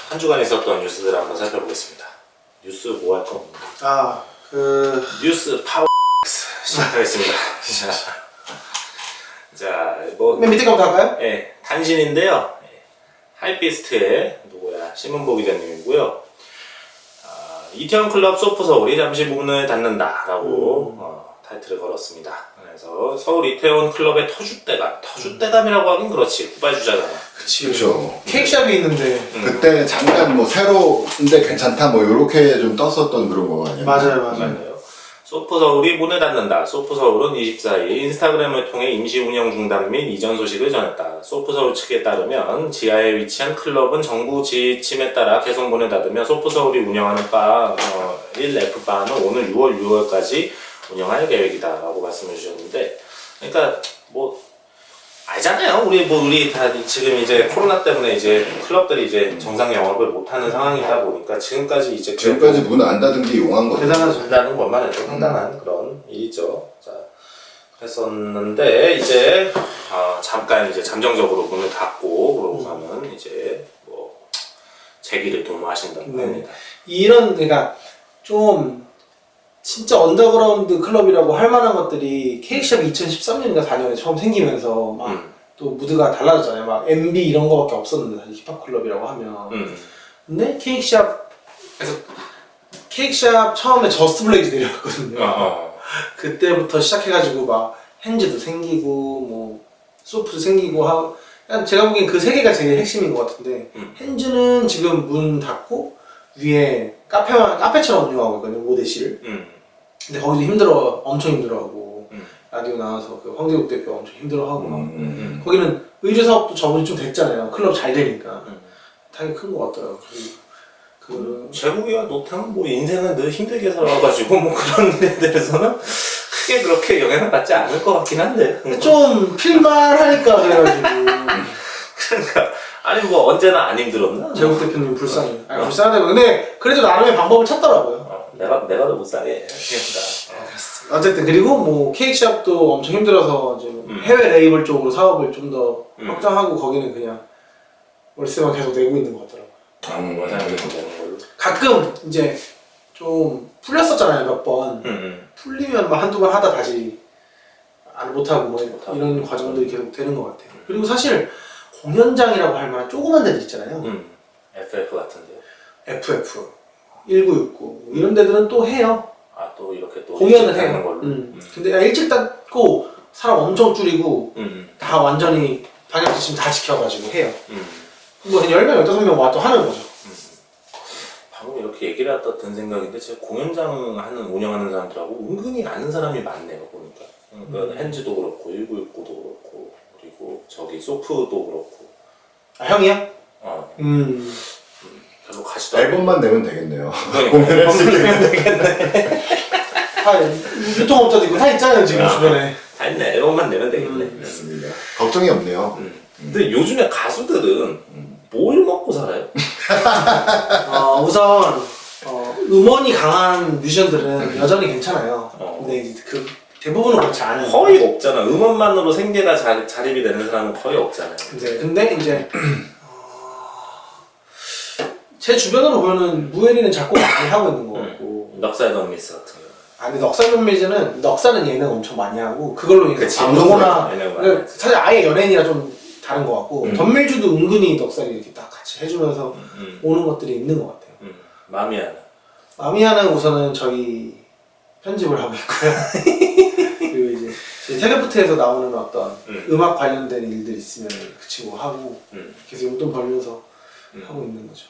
한 주간 있었던 뉴스들을 한번 살펴보겠습니다. 뉴스 뭐 할 거 없는데. 뉴스 파워 시작하겠습니다. 자, 뭐. 맨 밑에 거부터 할까요? 예, 단신인데요. 하이피스트의 누구야? 신문보 기자님이고요. 이태원 클럽 소프 서울이 잠시 문을 닫는다라고 타이틀을 걸었습니다. 그래서 서울 이태원 클럽의 터줏대감이라고 하긴 그렇지, 후발주자잖아. 그치. 그렇죠. 케이크샵이 있는데. 그때 잠깐 뭐 새로운데 괜찮다 뭐 이렇게 좀 떴었던 그런 거 아니에요? 맞아요. 소프 서울이 문을 닫는다. 소프 서울은 24일 인스타그램을 통해 임시 운영 중단 및 이전 소식을 전했다. 소프 서울 측에 따르면 지하에 위치한 클럽은 정부 지침에 따라 계속 문을 닫으며 소프 서울이 운영하는 바 1F바는 오늘 6월 6월까지 운영할 계획이다라고 말씀해 주셨는데, 그러니까 뭐 알잖아요. 우리 다 지금 이제 코로나 때문에 이제 클럽들이 이제 정상 영업을 못하는 상황이다 보니까 지금까지 문 안 닫은 게 용한 거죠. 대단하다는 것만 해도 상당한 그런 일이죠. 자, 그랬었는데 이제 잠깐 이제 잠정적으로 문을 닫고 그러고서는 이제 뭐 재기를 도모하신다고 합니다. 이런 그러니까 좀 진짜 언더그라운드 클럽이라고 할 만한 것들이 케이크샵이 2013년인가 4년에 처음 생기면서 막 또 무드가 달라졌잖아요. 막 MB 이런 거밖에 없었는데 사실 힙합 클럽이라고 하면. 근데 케이크샵 처음에 저스트 블레이즈 내려왔거든요. 그때부터 시작해가지고 막 핸즈도 생기고 뭐 소프도 생기고 하고, 제가 보기엔 그 세 개가 제일 핵심인 것 같은데 핸즈는 지금 문 닫고 위에 카페처럼 운영하고 있거든요, 모대실. 근데 거기도 엄청 힘들어하고 라디오 나와서 그 황재국 대표 엄청 힘들어하고 거기는 의류 사업도 저번에 좀 됐잖아요. 클럽 잘 되니까 타격이 큰 것 같더라고요. 제국이와 노태는 뭐 인생을 늘 힘들게 살아가지고 뭐 그런 일에 대해서는 크게 그렇게 영향을 받지 않을 것 같긴 한데. 좀 필만하니까 그래가지고. 그러니까 아니 뭐 언제나 안 힘들었나? 제국 대표님 불쌍해. 불쌍하다고. 근데 그래도 나름의 방법을 찾더라고요. 내가 더 불쌍해. 어쨌든 그리고 뭐 케이크샵도 엄청 힘들어서 지금 해외 레이블 쪽으로 사업을 좀 더 확장하고 거기는 그냥 월세만 계속 내고 있는 것 같더라고요. 가끔 이제 좀 풀렸었잖아요, 몇 번. 풀리면 막 한두 번 하다 다시 못하고 뭐 이런 과정들이 계속 되는 것 같아요. 그리고 사실 공연장이라고 할 만한 조그만 데들 있잖아요. FF 같은데요? FF, 1969 이런 데들은 또 해요. 또 이렇게 또 공연을 해요. 근데 일찍 닫고 사람 엄청 줄이고 다 완전히 방역 지침 다 지켜가지고 해요. 뭐 10명, 15명 와서 하는 거죠. 방금 이렇게 얘기를 하다 든 생각인데 제가 공연장 운영하는 사람들하고 은근히 아는 사람이 많네요, 보니까. 그러니까 핸즈도 그렇고 1969도 그렇고 그리고 저기 소프도 그렇고. 형이요? 별로 가지도 않고. 앨범만 내면 되겠네요. 공연할 수 있겠네. 유통업자도 있고 다 있잖아요, 지금 주변에. 다 있네. 앨범만 내면 되겠네. 맞습니다. 걱정이 없네요. 근데 요즘에 가수들은 뭘 먹고 살아요? 우선 음원이 강한 뮤지션들은 여전히 괜찮아요. 근데 이제 그 대부분은 그렇지 않아요. 거의 없잖아. 음원만으로 생계가 자립이 되는 사람은 거의 없잖아요. 근데 이제 제 주변으로 보면은 무에리는 작곡 많이 하고 있는 것 같고. 넉살 덤미스 같은 거. 아니 넉살은 예능 엄청 많이 하고 그걸로 인해서 방송이나 사실 아예 연예인이라 좀 다른 것 같고 덤밀주도 은근히 넉살이 이렇게 딱 같이 해주면서 오는 것들이 있는 것 같아요. 마미아는 우선은 저희 편집을 하고 있고요. 그리고 이제 저희 텔레포트에서 나오는 어떤 음악 관련된 일들 있으면 그 친구 하고 계속 용돈 벌면서 하고 있는 거죠.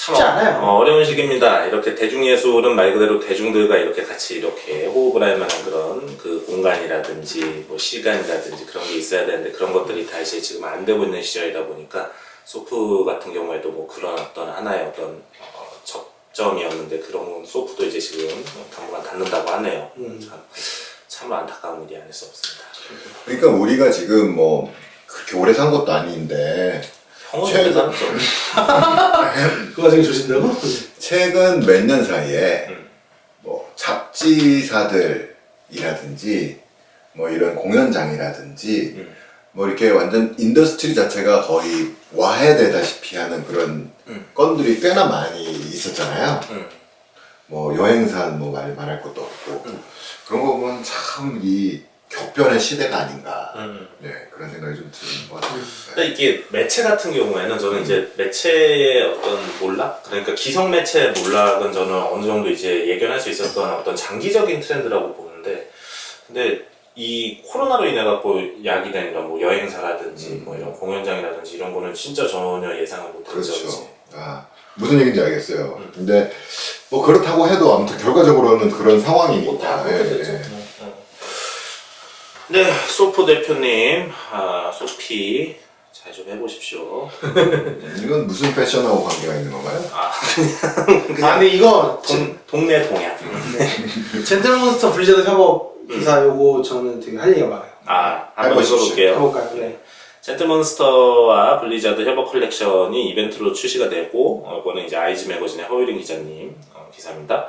쉽지 않아요. 어려운 시기입니다. 이렇게 대중예술은 말 그대로 대중들과 이렇게 같이 이렇게 호흡을 할 만한 그런 그 공간이라든지 뭐 시간이라든지 그런 게 있어야 되는데 그런 것들이 다 이제 지금 안 되고 있는 시절이다 보니까 소프 같은 경우에도 뭐 그런 어떤 하나의 어떤 접점이었는데 그런 소프도 이제 지금 당분간 닫는다고 하네요. 참으로 안타까운 일이 아닐 수 없습니다. 그러니까 우리가 지금 뭐 그렇게 오래 산 것도 아닌데 형은 오래 살았죠. 그 와중에 조신다고? 최근 몇 년 사이에 뭐 잡지사들이라든지 뭐 이런 공연장이라든지 뭐 이렇게 완전 인더스트리 자체가 거의 와해되다시피 하는 그런 건들이 꽤나 많이 있었잖아요. 뭐 여행사 뭐 말할 것도 없고 그런 거 보면 참 이 격변의 시대가 아닌가 네, 그런 생각이 좀 드는 것 같아요. 근데 이게 매체 같은 경우에는 저는 이제 매체의 어떤 몰락? 그러니까 기성 매체의 몰락은 저는 어느 정도 이제 예견할 수 있었던 어떤 장기적인 트렌드라고 보는데, 근데 이 코로나로 인해 갖고 야기된 이런 뭐 여행사라든지 뭐 이런 공연장이라든지 이런 거는 진짜 전혀 예상을 못했죠. 그렇죠. 아, 무슨 얘기인지 알겠어요. 근데 뭐 그렇다고 해도 아무튼 결과적으로는 그런 상황이니까. 그렇게 됐죠. 네, 소프 대표님, 소피 잘 좀 해보십시오. 이건 무슨 패션하고 관계가 있는 건가요? 그냥 근데 이거 동네 동향. 젠틀몬스터 블리자드 협업 기사 요거 저는 되게 할 얘기가 많아요. 한번 읽어볼게요. 해볼까요? 네. 젠틀몬스터와 블리자드 협업 컬렉션이 이벤트로 출시가 되고, 이거는 이제 아이즈 매거진의 허유린 기자님 기사입니다.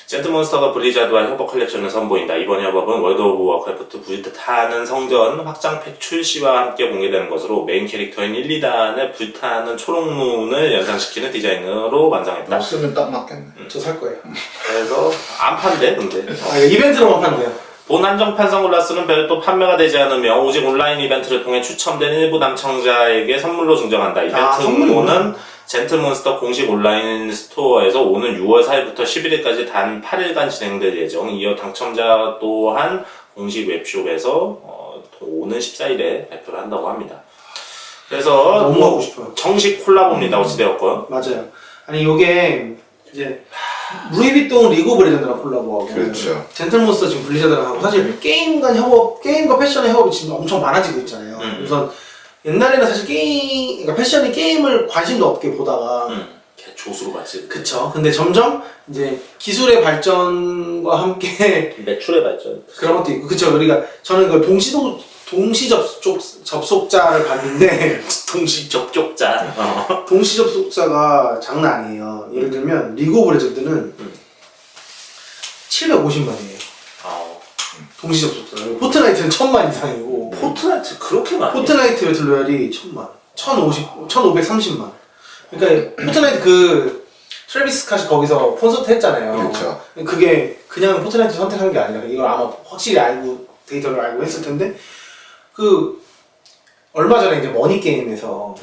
젠틀몬스터가 블리자드와 협업 컬렉션을 선보인다. 이번 협업은 월드 오브 워크래프트 불타는 성전 확장팩 출시와 함께 공개되는 것으로 메인 캐릭터인 1, 2단의 불타는 초록문을 연상시키는 디자인으로 완성했다. 너 쓰면 딱 맞겠네. 저 살 거예요. 그래서 안 판대 근데. 이벤트로만 판대요. 본 한정판 선글라스는 별도 판매가 되지 않으며 오직 온라인 이벤트를 통해 추첨된 일부 당첨자에게 선물로 증정한다. 이벤트는 젠틀몬스터 공식 온라인 스토어에서 오는 6월 4일부터 11일까지 단 8일간 진행될 예정. 이어 당첨자 또한 공식 웹숍에서 오는 14일에 발표를 한다고 합니다. 그래서 너무 하고 싶어요. 정식 콜라보입니다. 어찌되었건. 맞아요. 아니 요게 이제 루이비통 리그 오브 레전드랑 콜라보하고 그렇죠. 젠틀몬스터 지금 블리자드랑 하고 사실 게임과 패션의 협업이 지금 엄청 많아지고 있잖아요. 우선 옛날에는 사실 그러니까 패션이 게임을 관심도 없게 보다가 조수로 봤지. 그쵸. 근데 점점 이제 기술의 발전과 함께 매출의 발전. 그런 것도 있고 그쵸. 그러니까 저는 그 동시 접속자를 봤는데 동시 접촉자. 동시 접속자가 장난 아니에요. 예를 들면 리그 오브 레전드는 750만이에요. 동시 접속자. 포트나이트는 1000만 이상이고. 포트나이트 그렇게 많이? 포트나이트 배틀로얄이 1000만. 1530만. 그러니까 포트나이트 트래비스 스캇이 거기서 콘서트 했잖아요. 그렇죠. 그게 그냥 포트나이트 선택한 게 아니라 이걸 아마 확실히 데이터를 알고 했을 텐데 얼마 전에 이제 머니게임에서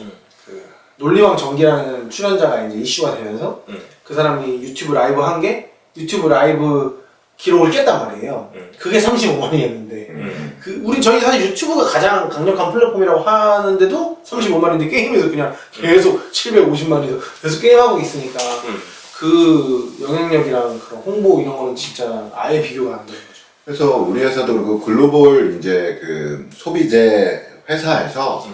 논리왕 정기라는 출연자가 이제 이슈가 되면서 그 사람이 유튜브 라이브 한 게 유튜브 라이브 기록을 깼단 말이에요. 그게 35만이었는데 저희 사실 유튜브가 가장 강력한 플랫폼이라고 하는데도 35만인데 게임에서 그냥 계속 750만이서 계속 게임하고 있으니까 그 영향력이랑 그런 홍보 이런 거는 진짜 아예 비교가 안 되는 거죠. 그래서 우리 회사도 그리고 글로벌 이제 그 소비재 회사에서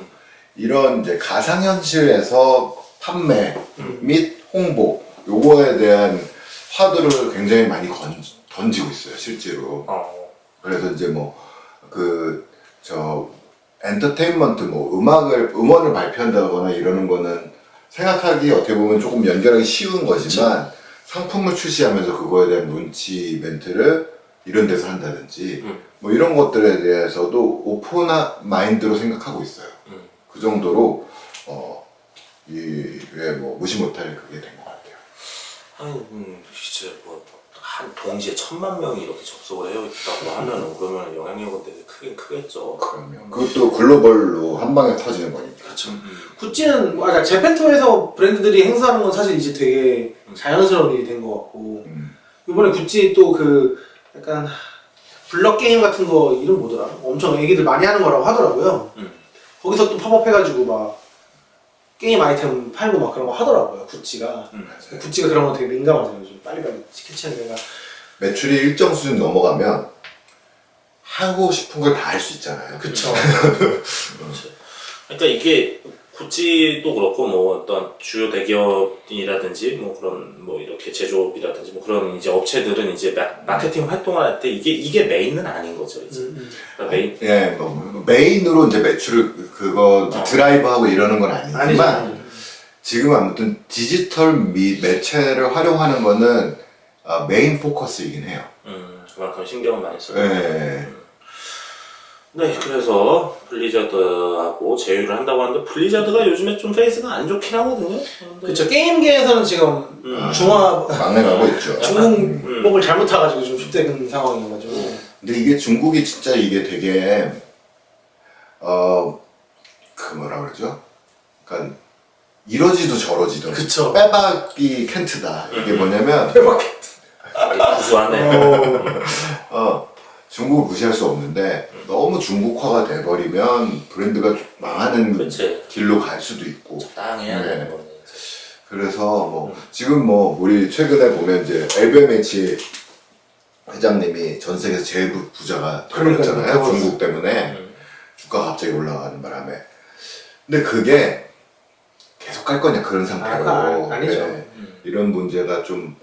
이런 이제 가상현실에서 판매 및 홍보 요거에 대한 화두를 굉장히 많이 던지고 있어요, 실제로. 그래서 이제 엔터테인먼트 음원을 발표한다거나 이러는 거는 생각하기 어떻게 보면 조금 연결하기 쉬운 거지만 상품을 출시하면서 그거에 대한 론치 이벤트를 이런 데서 한다든지 뭐 이런 것들에 대해서도 오픈한 마인드로 생각하고 있어요. 그 정도로 무시 못할 그게 된 것 같아요. 진짜 한 동시에 1000만 명이 이렇게 접속을 해요 있다고 하면은 그러면 영향력은 되게 크긴 크겠죠. 그럼요. 그것도 글로벌로 한 방에 터지는 거니까. 그렇죠. 구찌는 재팬토에서 브랜드들이 행사하는 건 사실 이제 되게 자연스러운 일이 된 것 같고 이번에 구찌 또 약간 블럭 게임 같은 거 이름 뭐더라? 엄청 애기들 많이 하는 거라고 하더라고요. 거기서 또 팝업 해가지고 막 게임 아이템 팔고 막 그런 거 하더라고요. 구찌가. 구찌가 그런 거 되게 민감하잖아요. 좀 빨리빨리 캐치하는 데가. 매출이 일정 수준 넘어가면 하고 싶은 걸 다 할 수 있잖아요. 그쵸. 그러니까 이게 구찌도 그렇고 뭐 어떤 주요 대기업이라든지 뭐 그런 뭐 이렇게 제조업이라든지 뭐 그런 이제 업체들은 이제 마케팅 활동을 할 때 이게 메인은 아닌 거죠 이제. 그러니까 메인으로 이제 매출을 드라이브하고 이러는 건 아니지만 지금은 아무튼 디지털 매체를 활용하는 거는 메인 포커스이긴 해요. 그만큼 신경을 많이 써요. 네. 네, 그래서 블리자드하고 제휴를 한다고 하는데 블리자드가 요즘에 좀 페이스가 안 좋긴 하거든요. 그쵸. 게임계에서는 지금 중화 막내 가고 있죠. 중국목을 잘못 타가지고 좀 춥대는 상황이어가지고. 근데 이게 중국이 진짜 이게 되게 그 뭐라 그러죠? 그러니까 이러지도 저러지도 그쵸. 빼박이 켄트다. 이게 뭐냐면 구수하네. 중국을 무시할 수 없는데 너무 중국화가 돼버리면 브랜드가 망하는 그치. 길로 갈 수도 있고. 적당해야 네. 되는 거네. 그래서 뭐 지금 뭐 우리 최근에 보면 이제 LVMH 회장님이 전 세계에서 제일 부자가 되버렸잖아요. 그러니까요. 중국 때문에 주가가 갑자기 올라가는 바람에. 근데 그게 계속 갈 거냐 그런 상태로. 아니죠. 네. 이런 문제가 좀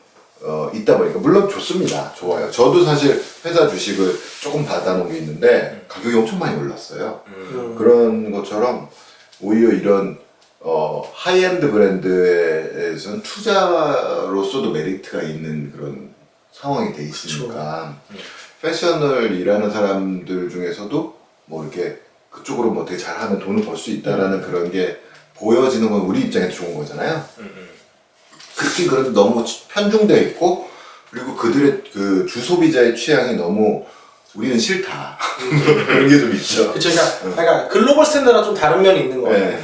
있다 보니까 물론 좋습니다. 좋아요. 저도 사실 회사 주식을 조금 받아놓은 게 있는데 가격이 엄청 많이 올랐어요. 그런 것처럼 오히려 이런 하이엔드 브랜드에선 투자로서도 메리트가 있는 그런 상황이 돼 있으니까 패션을 일하는 사람들 중에서도 뭐 이렇게 그쪽으로 뭐 되게 잘하면 돈을 벌 수 있다라는 그런 게 보여지는 건 우리 입장에서 좋은 거잖아요. 그렇게 그래도 너무 편중되어 있고 그리고 그들의 그 주소비자의 취향이 너무 우리는 싫다. 그런 게 좀 있죠. 그쵸. 그러니까 글로벌 스탠다드랑 좀 다른 면이 있는 거 같아요. 네.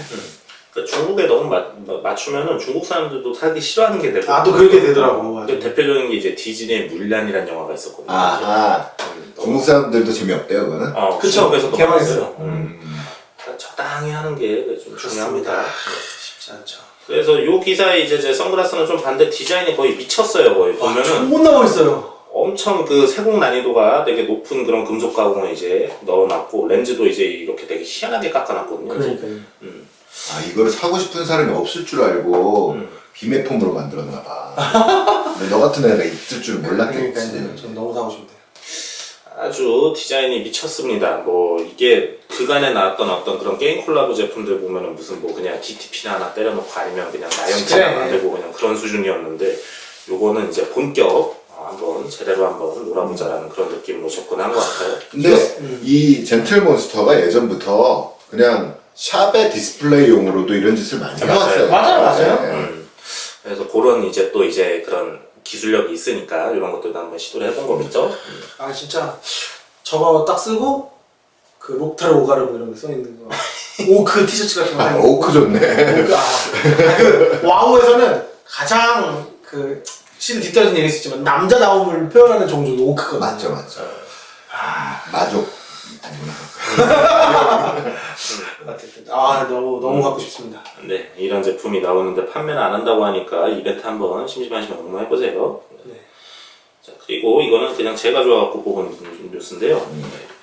그러니까 중국에 너무 맞추면은 중국 사람들도 사기 싫어하는 게 되고. 또 그렇게 되더라고. 맞아. 대표적인 게 이제 디즈니의 물란이라는 영화가 있었거든요. 아하. 중국 사람들도 재미없대요, 그거는? 그쵸. 중국에서도 개방했어요. 적당히 하는 게 좀 중요합니다. 쉽지 않죠. 그래서 요 기사에 이제 제 선글라스는 좀 반대 디자인이 거의 미쳤어요. 거의 보면은 못 나와 있어요. 엄청 그 세공 난이도가 되게 높은 그런 금속 가공을 이제 넣어놨고 렌즈도 이제 이렇게 되게 희한하게 깎아놨거든요. 그러니까요. 이거를 사고 싶은 사람이 없을 줄 알고 비매품으로 만들었나 봐. 근데 너 같은 애가 있을 줄 몰랐겠지. 그러니까요. 전 너무 사고 싶은데. 아주 디자인이 미쳤습니다. 뭐 이게 그간에 나왔던 어떤 그런 게임 콜라보 제품들 보면은 무슨 뭐 그냥 DTP나 하나 때려놓고 아니면 그냥 나영치나 만들고 그냥 그런 수준이었는데 요거는 이제 본격 한번 제대로 한번 놀아보자라는 그런 느낌으로 접근한 것 같아요. 근데 이 젠틀몬스터가 예전부터 그냥 샵의 디스플레이용으로도 이런 짓을 많이 해왔어요. 맞아요. 네. 그래서 그런 이제 또 이제 그런 기술력이 있으니까 이런 것들도 한번 시도를 해본 거겠죠. 진짜 저거 딱 쓰고 그 록타르 오가르 뭐 이런 거 써있는 거 오크 티셔츠 같은 거 오크 좋네. 오크, 그 와우에서는 가장 그 시드 뒤떨어진 얘기일 수 있지만 남자다움을 표현하는 종족이 오크거든요. 맞죠. 마족 아니구나. 너무 갖고 싶습니다. 네, 이런 제품이 나오는데 판매는 안 한다고 하니까 이벤트 한번 심심하시면 응모해보세요. 네. 자, 그리고 이거는 그냥 제가 좋아갖고 뽑은 뉴스인데요.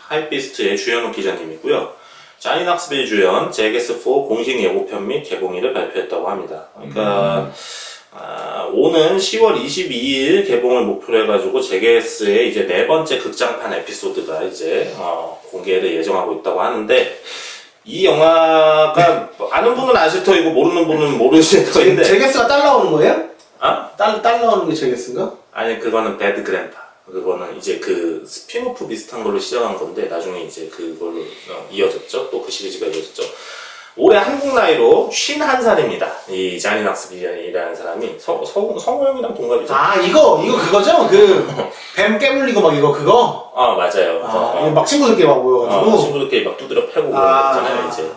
하이피스트의 주현욱 기자님이고요. 자니낙스빌 주연 제게스4 공식 예고편 및 개봉일을 발표했다고 합니다. 그러니까 오는 10월 22일 개봉을 목표로 해가지고 제게스의 이제 4번째 극장판 에피소드가 이제 공개를 예정하고 있다고 하는데 이 영화가 아는 분은 아실 터이고 모르는 분은 모르실 터인데 제게스가 딸 나오는 거예요? 어? 딸 나오는 게 제게스인가? 아니 그거는 배드 그랜파. 그거는 이제 그 스피노프 비슷한 걸로 시작한 건데 나중에 이제 그걸로 이어졌죠. 또 그 시리즈가 이어졌죠. 올해 한국 나이로 51살입니다. 이 자니 낙스빌이라는 사람이 성우형이랑 동갑이죠. 이거 그거죠? 그 뱀 깨물리고 막 그거? 맞아요. 이거 막 친구들끼리 막 모여가지고 친구들끼리 막 두드려 패고 그런 거잖아요. 이제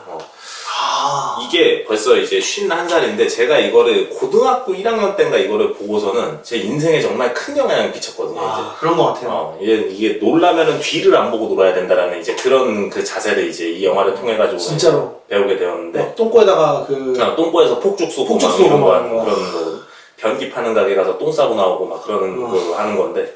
이게 벌써 이제 51살인데 제가 이거를 고등학교 1학년 때인가 이거를 보고서는 제 인생에 정말 큰 영향을 끼쳤거든요. 이제. 그런 것 같아요. 이게 놀라면은 뒤를 안 보고 놀아야 된다라는 이제 그런 그 자세를 이제 이 영화를 통해 가지고 진짜로 배우게 되었는데 똥꼬에다가 똥꼬에서 폭죽 쏘고 폭죽 막 쏘고 이런 거 막 하는 그런 거 변기 파는 가게 가서 똥 싸고 나오고 막 그러는 거 하는 건데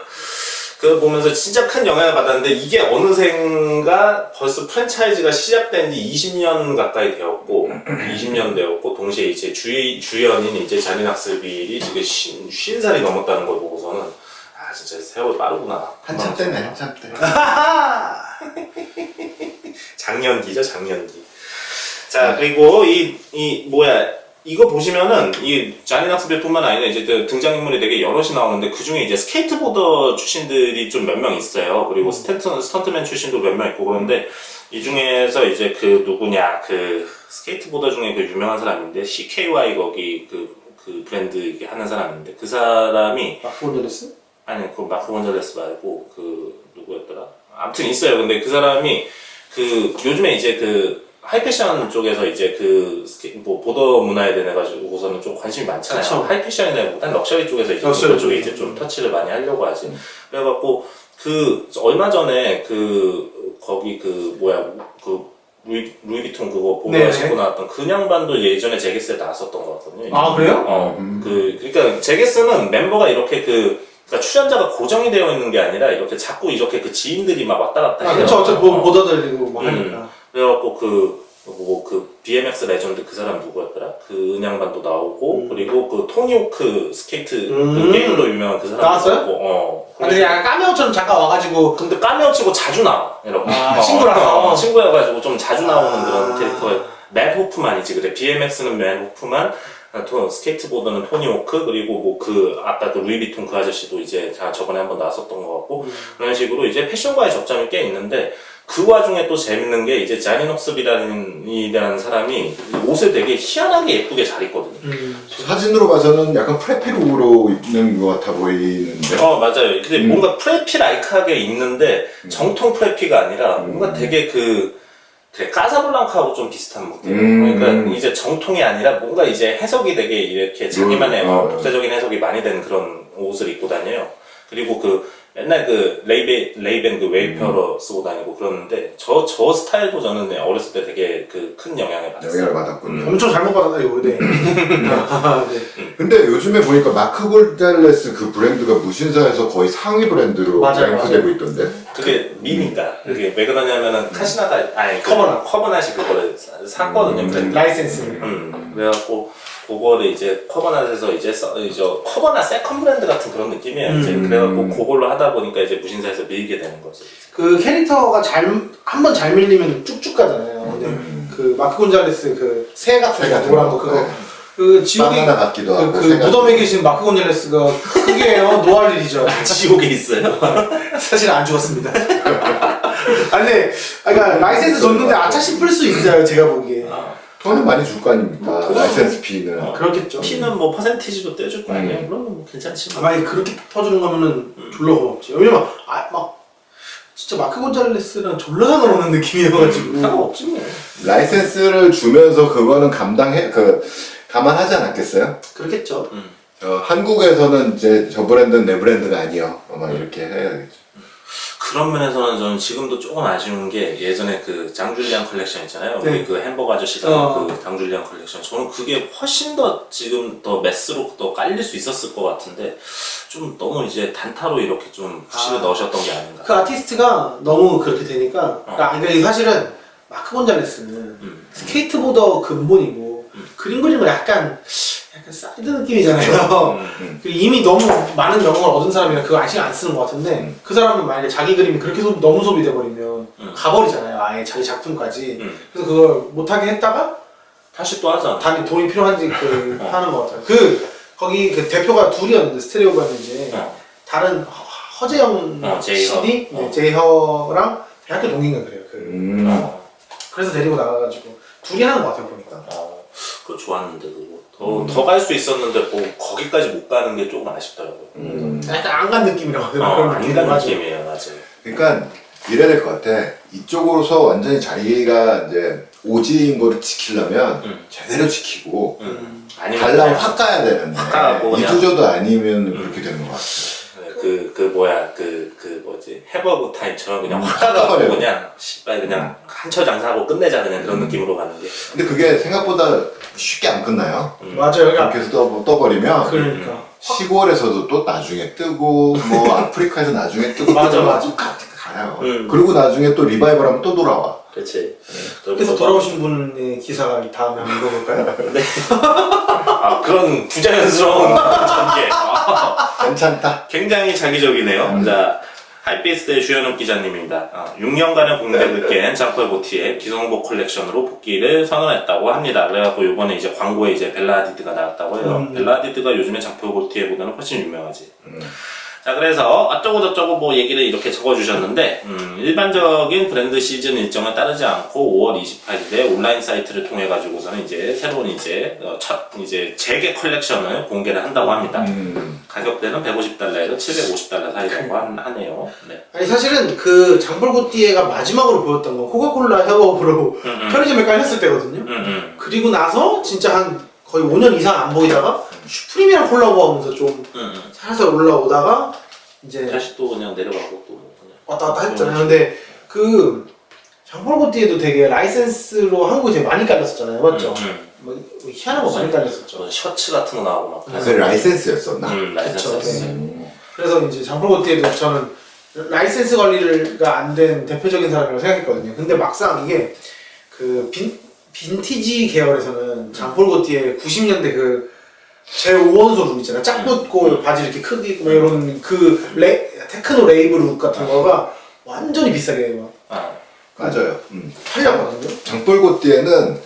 그거 보면서 진짜 큰 영향을 받았는데 이게 어느샌가 벌써 프랜차이즈가 시작된 지 20년 가까이 되었고 20년 되었고 동시에 이제 주연인 이제 자니 낙스빌이 지금 50살이 넘었다는 걸 보고서는 진짜 세월 빠르구나. 한참 때네, 한참 때. 작년기죠, 작년기. 자, 그리고 이거 보시면은 이 자니 낙스빌뿐만 아니라 이제 등장인물이 되게 여럿이 나오는데 그 중에 이제 스케이트보더 출신들이 좀 몇 명 있어요. 그리고 스턴트맨 출신도 몇 명 있고 그런데 이 중에서 이제 그 누구냐 그 스케이트보더 중에 그 유명한 사람인데 CKY 거기 그 브랜드 하는 사람인데 그 사람이 마크 곤잘레스? 아니 그 마크 곤잘레스 말고 그 누구였더라? 아무튼 있어요. 근데 그 사람이 그 요즘에 이제 그 하이패션 쪽에서 이제 뭐 보더 문화에 대해 가지고서는 좀 관심이 많잖아요. 그쵸. 하이패션이라기보단 럭셔리 쪽에서 이제 럭셔리 그쪽에 이제 좀 터치를 많이 하려고 하지. 그래갖고 그 얼마 전에 거기 루이비통 그거 보고 네네. 신고 나왔던 그 양반도 예전에 제게스에 나왔었던 것 같거든요. 아, 그래요? 그러니까 제게스는 멤버가 이렇게 그러니까 출연자가 고정이 되어 있는 게 아니라 이렇게 자꾸 이렇게 그 지인들이 막 왔다 갔다 해요. 그쵸, 어차피 보더들리고 뭐 하니까. 그래갖고 그 BMX 레전드 그 사람 누구였더라? 그 은양반도 나오고 그리고 그 토니호크 스케이트 그 게임으로 유명한 그 사람 나왔어요? 나오고. 근데 약간 까메오처럼 잠깐 와가지고 근데 까메오 치고 자주 나와. 이러고. 친구라서. 친구여가지고 좀 자주 나오는 그런 캐릭터에 맨 호프만이지. 그래. BMX는 맨 호프만, 스케이트보드는 토니호크, 그리고 뭐 아까 그 루이비통 그 아저씨도 이제 저번에 한번 나왔었던 것 같고, 그런 식으로 이제 패션과의 접점이 꽤 있는데, 그 와중에 또 재밌는 게 이제 자니 넉스비라는 사람이 옷을 되게 희한하게 예쁘게 잘 입거든요. 사진으로 봐서는 약간 프레피룩으로 입는 것 같아 보이는데. 맞아요. 근데 뭔가 프레피 라이크하게 입는데 정통 프레피가 아니라 뭔가 되게 되게 까사블랑카하고 좀 비슷한 느낌. 그러니까 이제 정통이 아니라 뭔가 이제 해석이 되게 이렇게 자기만의 독자적인 해석이 많이 된 그런 옷을 입고 다녀요. 그리고 맨날 레이벤 웨이퍼러 쓰고 다니고 그러는데 저 스타일도 저는 어렸을 때 되게 큰 영향을 받았어요. 영향을 받았군요. 엄청 잘못 받았나요, 네. 근데 요즘에 보니까 마크 곤잘레스 그 브랜드가 무신사에서 거의 상위 브랜드로 맞아요, 랭크되고 있던데. 그게 밈인가? 그게 왜 그러냐면은 커버낫이 그거를 샀거든요. 브랜드. 라이센스. 그래갖고 그거를 이제 커버낫에서 이제 커버낫 세컨 브랜드 같은 그런 느낌이에요. 이제 그래갖고 그걸로 하다 보니까 이제 무신사에서 밀게 되는 거죠. 그 캐릭터가 한 번 잘 밀리면 쭉쭉 가잖아요. 근데 그 마크 곤잘레스 새 같은 거 노란 거 그거. 그 지옥에 바나나 같기도 하고. 그 무덤에 계신 마크 곤잘레스가 크게요 노할 일이죠. 지옥에 있어요? 사실 안 죽었습니다. 근데 그러니까 라이센스 줬는데 아차 싶을 수 있어요. 제가 보기에. 돈은 많이 줄 거 아닙니까? 라이센스 피는. 그렇겠죠. 피는 뭐 퍼센티지도 떼줄 거 아니에요? 그러면 뭐 괜찮지. 만약에 그렇게 터주는 거면은 졸라 고맙지. 왜냐면 막 진짜 마크 곤잘레스랑 졸라 상관없는 느낌이어가지고 상관없지 뭐. 라이센스를 주면서 그거는 감안하지 않았겠어요? 그렇겠죠. 한국에서는 이제 저 브랜드는 내 브랜드가 아니요. 막 이렇게 해야겠죠. 그런 면에서는 저는 지금도 조금 아쉬운 게 예전에 그 장줄리안 컬렉션 있잖아요. 네. 우리 그 햄버거 아저씨가 그 장줄리안 컬렉션. 저는 그게 훨씬 더 지금 더 매스로 더 깔릴 수 있었을 것 같은데 좀 너무 이제 단타로 이렇게 좀 푸시를 넣으셨던 게 아닌가. 그 아티스트가 너무 그렇게 되니까 그러니까 사실은 마크 곤잘레스는 스케이트보더 근본이고 그림 그리는 거 약간 사이드 느낌이잖아요. 이미 너무 많은 영향을 얻은 사람이라 그거 신경 안 쓰는 것 같은데 그 사람은 만약에 자기 그림이 그렇게 너무 소비돼 버리면 가버리잖아요. 아예 자기 작품까지. 그래서 그걸 못하게 했다가 다시 또 하잖아. 단지 돈이 필요한지 하는 것 같아요. 거기 그 대표가 둘이었는데 스테레오였는지 다른 허재영 CD, 제이허랑 대학교 동기인가 그래요. 그래서 데리고 나가가지고 둘이 하는 것 같아요 보니까. 그거 좋았는데 그거 더 갈 수 있었는데 뭐 거기까지 못 가는 게 조금 아쉽더라고요. 약간 안 간 느낌이라고 하더라고요. 안간 느낌이에요, 맞아요. 그러니까 이래야 될 것 같아. 이쪽으로서 완전히 자기가 이제 오지인 거를 지키려면 제대로 지키고 달랑 확 가야 되는데 이두저도 아니면 그렇게 되는 것 같아. 해버그 타임처럼 그냥 확 가가지고 그냥 씨발 그냥 한철 장사하고 끝내자 그냥 그런 느낌으로 가는 게. 근데 그게 생각보다 쉽게 안 끝나요. 맞아요. 그렇게 해서 떠버리면 그러니까 시골에서도 또 나중에 뜨고 뭐 아프리카에서 나중에 뜨고 맞아. 가요. 그리고 나중에 또 리바이벌하면 또 돌아와. 그렇지. 그래서 돌아오신 분의 기사가 다음에 한번 읽어볼까요? 네. 그런 부자연스러운 전개. 괜찮다. 굉장히 자기적이네요. 자, 하이피스트의 주현욱 기자님입니다. 6년간의 공백을 깬 장펄 보티의 기성복 컬렉션으로 복귀를 선언했다고 합니다. 그래갖고 이번에 이제 광고에 이제 벨라 하디드가 나왔다고 해요. 벨라 하디드가 요즘에 장펄 보티에보다는 훨씬 유명하지. 자, 그래서 어쩌고저쩌고 뭐 얘기를 이렇게 적어주셨는데, 일반적인 브랜드 시즌 일정을 따르지 않고 5월 28일에 온라인 사이트를 통해 가지고서는 이제 새로운 이제 첫 이제 재개 컬렉션을 공개를 한다고 합니다. 가격대는 150달러에서 750달러 사이라고 하네요. 네. 아니 사실은 그 장벌고띠에가 마지막으로 보였던 건 코카콜라 협업으로 편의점에 깔렸을 때거든요. 그리고 나서 진짜 한 거의 5년 이상 안 보이다가 슈프림이랑 콜라보하면서 좀 살살 올라오다가 이제 다시 또 그냥 내려가고 또 그냥 왔다 갔다 했잖아요. 근데 그 장벌고띠에도 되게 라이센스로 한국에 되게 많이 깔렸었잖아요. 맞죠? 뭐 희한한 거 많이 깔렸었죠. 뭐 셔츠 같은 거 나오고 막. 그래서 라이센스였었나? 라이센스. 네. 그래서 이제 장벌고띠에도 저는 라이센스 관리가 안 된 대표적인 사람이라고 생각했거든요. 근데 막상 이게 그 빈티지 계열에서는 장폴고티에 90년대 그 제5원소 룩 있잖아요. 짝 붙고 바지 이렇게 크게 있고 막 이런 그 테크노 레이브 룩 같은 거가 완전히 비싸게 막 맞아요. 팔렸거든요. 장볼고띠에는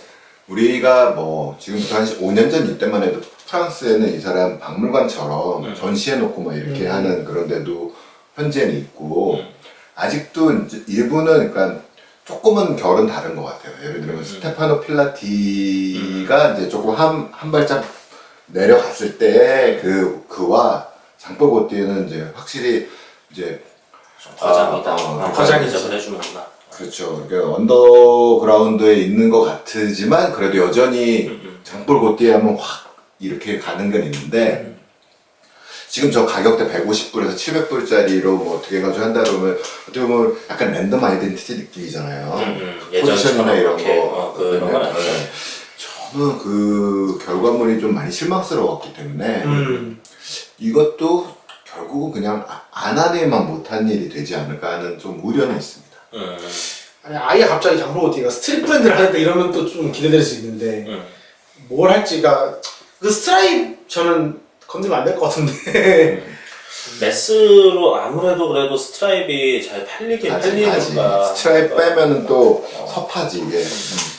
우리가 뭐 지금부터 한 5년 전 이때만 해도 프랑스에는 이 사람 박물관처럼 전시해놓고 막 이렇게 하는 그런 데도 현재는 있고 아직도 이제 일부는 그러니까 조금은 결은 다른 것 같아요. 예를 들면 스테파노 필라티가 이제 조금 한 발짝 내려갔을 때 그와 장볼고띠에는 이제 확실히 이제 과장이다. 과장이 접을 해주는구나. 그렇죠. 그러니까 언더그라운드에 있는 것 같지만 그래도 여전히 장볼고띠에 하면 확 이렇게 가는 건 있는데 지금 저 가격대 150불에서 700불짜리로 뭐 어떻게 해가지고 한다 그러면 어떻게 보면 약간 랜덤 아이덴티티 느낌이잖아요. 포지션이나 이런 거. 그런 건 아니죠. 저는 그 결과물이 좀 많이 실망스러웠기 때문에 이것도 결국은 그냥 안 한 일만 못한 일이 되지 않을까 하는 좀 우려는 있습니다. 아니 아예 갑자기 장폴고띠가 스트릿 브랜드를 하겠다 이러면 또 좀 기대될 수 있는데 뭘 할지가 그 스트라이프 저는 건드리면 안 될 것 같은데 메스로 아무래도 그래도 스트라이프이 잘 팔리니까 스트라이프 빼면은 또 섭하지 이게.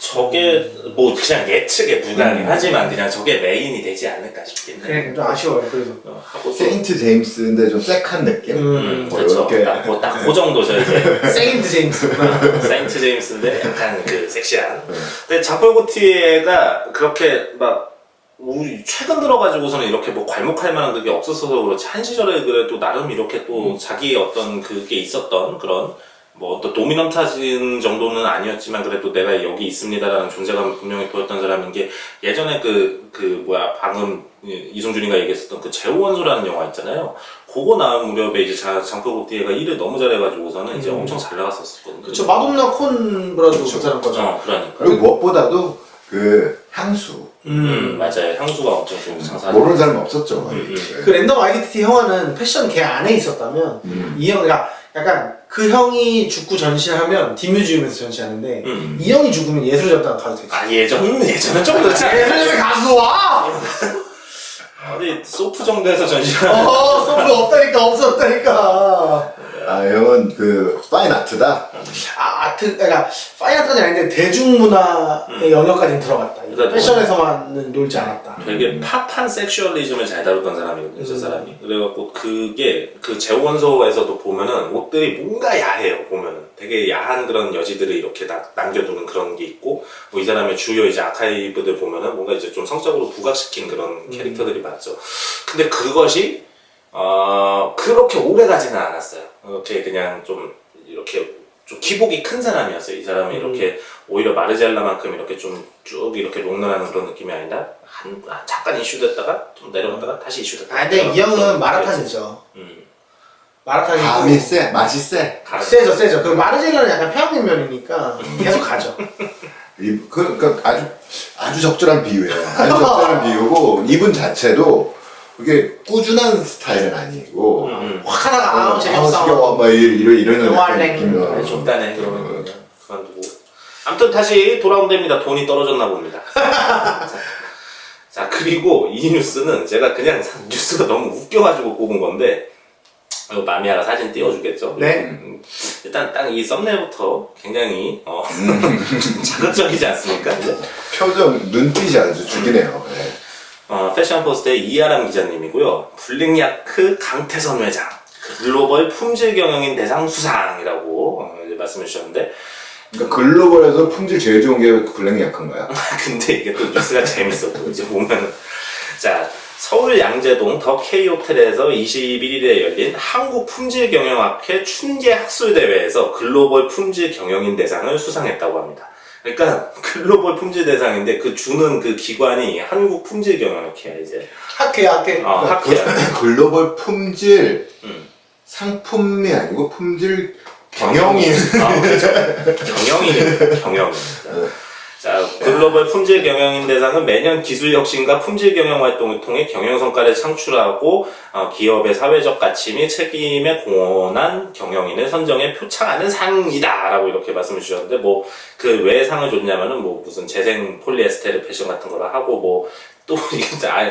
저게 뭐 그냥 예측에 불과하긴 하지만 그냥 저게 메인이 되지 않을까 싶긴 해. 그냥 좀 아쉬워요. 그래서 하고 세인트 제임스인데 좀 섹한 느낌? 뭐 그렇죠. 이렇게. 딱 그 정도죠 이제. 세인트 제임스구나. 세인트 제임스인데 약간 그 섹시한. 근데 장폴고티에가 그렇게 막 우리 최근 들어가지고서는 이렇게 뭐 괄목할 만한 그게 없었어서 그렇지 한 시절에 그래도 나름 이렇게 또 자기의 어떤 그게 있었던 그런 뭐 또 도미넌트하진 정도는 아니었지만 그래도 내가 여기 있습니다라는 존재감을 분명히 보였던 사람인 게 예전에 방금 이승준이가 얘기했었던 그 제오원소라는 영화 있잖아요. 그거 나온 무렵에 이제 장폴고티에가 일을 너무 잘해가지고서는 이제 엄청 잘 나갔었거든요. 그쵸. 마돈나 콘브라도 그 사람 거죠. 그러니까. 그리고 무엇보다도 그 향수. 맞아요. 향수가 엄청 좀 장사. 모르는 사람 없었죠. 그 랜덤 아이덴티티 형아는 패션 걔 안에 있었다면 이 형이가 약간 그 형이 죽고 전시하면 디뮤지엄에서 전시하는데 이 형이 죽으면 예술전당 가도 되지. 예전은 좀 그렇지. 예술전당 가수 와! 어디 소프 정도에서 전시하는. 소프 없다니까 없었다니까. 아 형은 그 파인 아트다. 그러니까 파이어까지는 아닌데 대중문화의 영역까지는 들어갔다. 그러니까 패션에서만은 놀지 않았다. 되게 팝한 섹슈얼리즘을 잘 다뤘던 사람이거든요, 저 사람이. 그래갖고 그게 그 제원소에서도 보면은 옷들이 뭔가 야해요, 보면은. 되게 야한 그런 여지들을 이렇게 남겨두는 그런 게 있고, 뭐 이 사람의 주요 이제 아카이브들 보면은 뭔가 이제 좀 성적으로 부각시킨 그런 캐릭터들이 많죠. 근데 그것이, 그렇게 오래 가지는 않았어요. 이렇게 그냥 좀, 이렇게 좀 기복이 큰 사람이었어요. 이 사람이 이렇게 오히려 마르젤라만큼 이렇게 좀 쭉 이렇게 롱런하는 그런 느낌이 아니라 잠깐 이슈됐다가 좀 내려갔다가 다시 이슈됐다가. 근데 이 형은 마라탕이죠. 마라탕이 감이 세, 맛이 세. 세죠. 그 마르젤라는 약간 평양냉면이니까 계속 가죠. 그러니까 아주 적절한 비유예요. 아주 적절한 비유고 이분 자체도 그게 꾸준한 스타일은 아니고 확 하다가 재밌어. 지겨워 막 이런 영화랭. 적당해 그러면 그냥 그만두고. 아무튼 다시 돌아온답니다. 돈이 떨어졌나 봅니다. 자 그리고 이 뉴스는 제가 그냥 뉴스가 너무 웃겨가지고 뽑은 건데 마미아가 사진 띄워주겠죠? 네. 일단 딱 이 썸네일부터 굉장히 자극적이지 않습니까? 표정, 눈빛이 아주 죽이네요. 네. 패션포스트의 이아람 기자님이고요. 블링야크 강태선 회장. 글로벌 품질 경영인 대상 수상이라고 이제 말씀해 주셨는데 그러니까 글로벌에서 품질 제일 좋은 게 블랙 약한가요? 근데 이게 또 뉴스가 재밌어. 또 이제 보면 자 서울 양재동 더 K 호텔에서 21일에 열린 한국 품질 경영학회 춘계 학술 대회에서 글로벌 품질 경영인 대상을 수상했다고 합니다. 그러니까 글로벌 품질 대상인데 그 주는 그 기관이 한국 품질 경영학회야 이제. 학회야. 학회야. 글로벌 품질 음. 상품이 아니고 품질 경영인. 그렇죠. 경영인. 자, 글로벌 품질 경영인 대상은 매년 기술 혁신과 품질 경영 활동을 통해 경영 성과를 창출하고 기업의 사회적 가치 및 책임에 공헌한 경영인을 선정해 표창하는 상이다라고 이렇게 말씀해 주셨는데 뭐 그 왜 상을 줬냐면은 뭐 무슨 재생 폴리에스테르 패션 같은 거를 하고 뭐 또